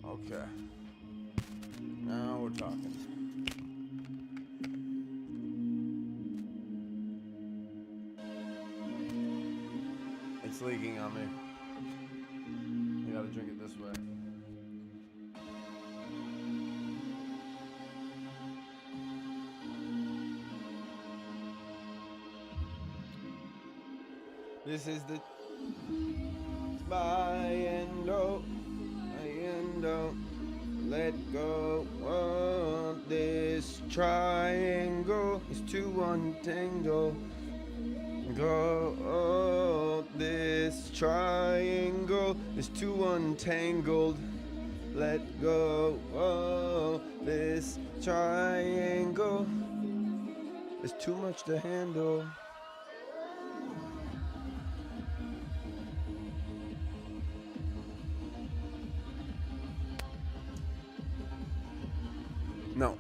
Okay. Now we're talking. It's leaking on me. You gotta drink it this way. This is the by and oh. don't let go of this triangle. It's too untangled. Go of this triangle. It's too untangled. Let go of this triangle. It's too much to handle. No.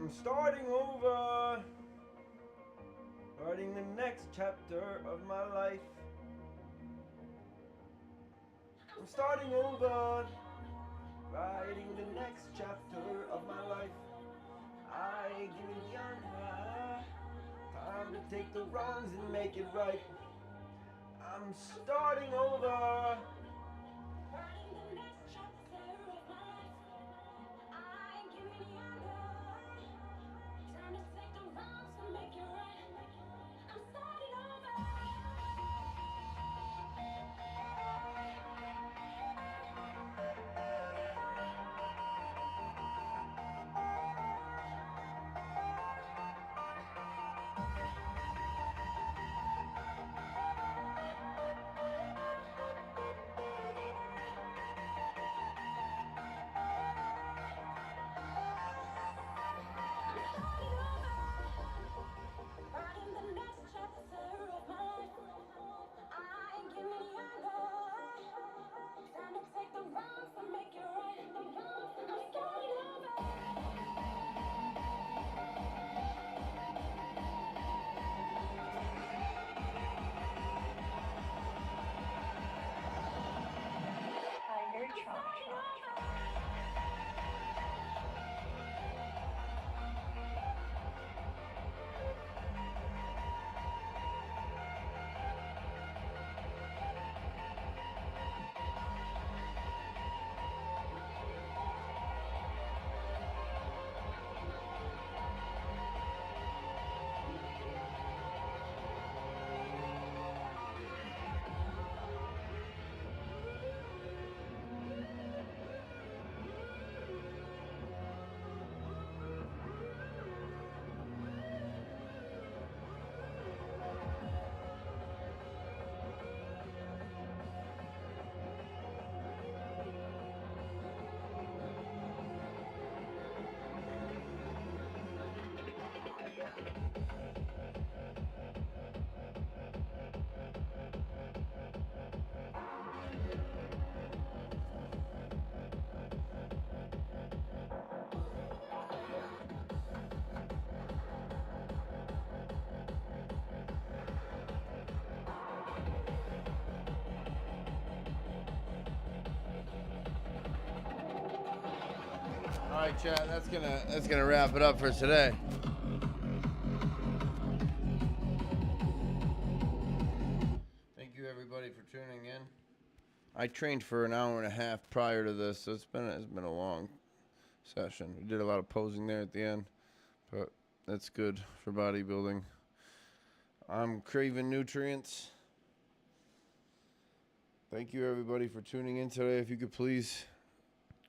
I'm starting over, writing the next chapter of my life. I'm starting over, writing the next chapter of my life. I give it younger, time to take the wrongs and make it right. I'm starting over. All right, chat. That's gonna wrap it up for today. Thank you everybody for tuning in. I trained for an hour and a half prior to this, so it's been a long session. We did a lot of posing there at the end, but that's good for bodybuilding. I'm craving nutrients. Thank you everybody for tuning in today. If you could please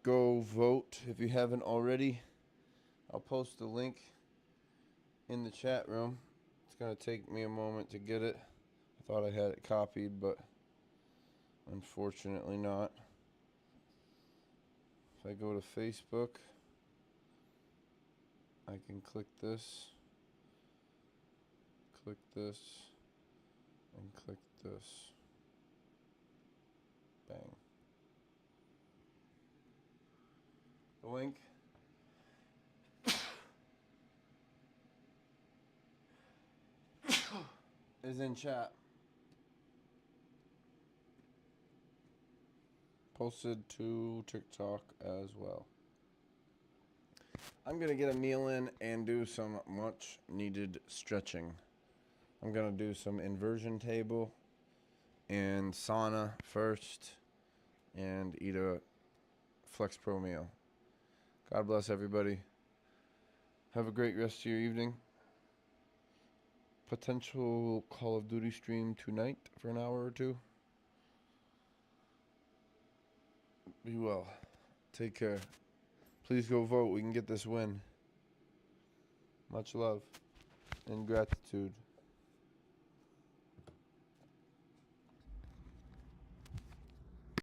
go vote if you haven't already. I'll post the link in the chat room. It's gonna take me a moment to get it. I thought I had it copied, but unfortunately not. If I go to Facebook, I can click this, and click this. Bang. The link is in chat. Posted to TikTok as well. I'm gonna get a meal in and do some much needed stretching. I'm gonna do some inversion table and sauna first and eat a Flex Pro meal. God bless everybody. Have a great rest of your evening. Potential Call of Duty stream tonight for an hour or two. Be well. Take care. Please go vote. We can get this win. Much love and gratitude.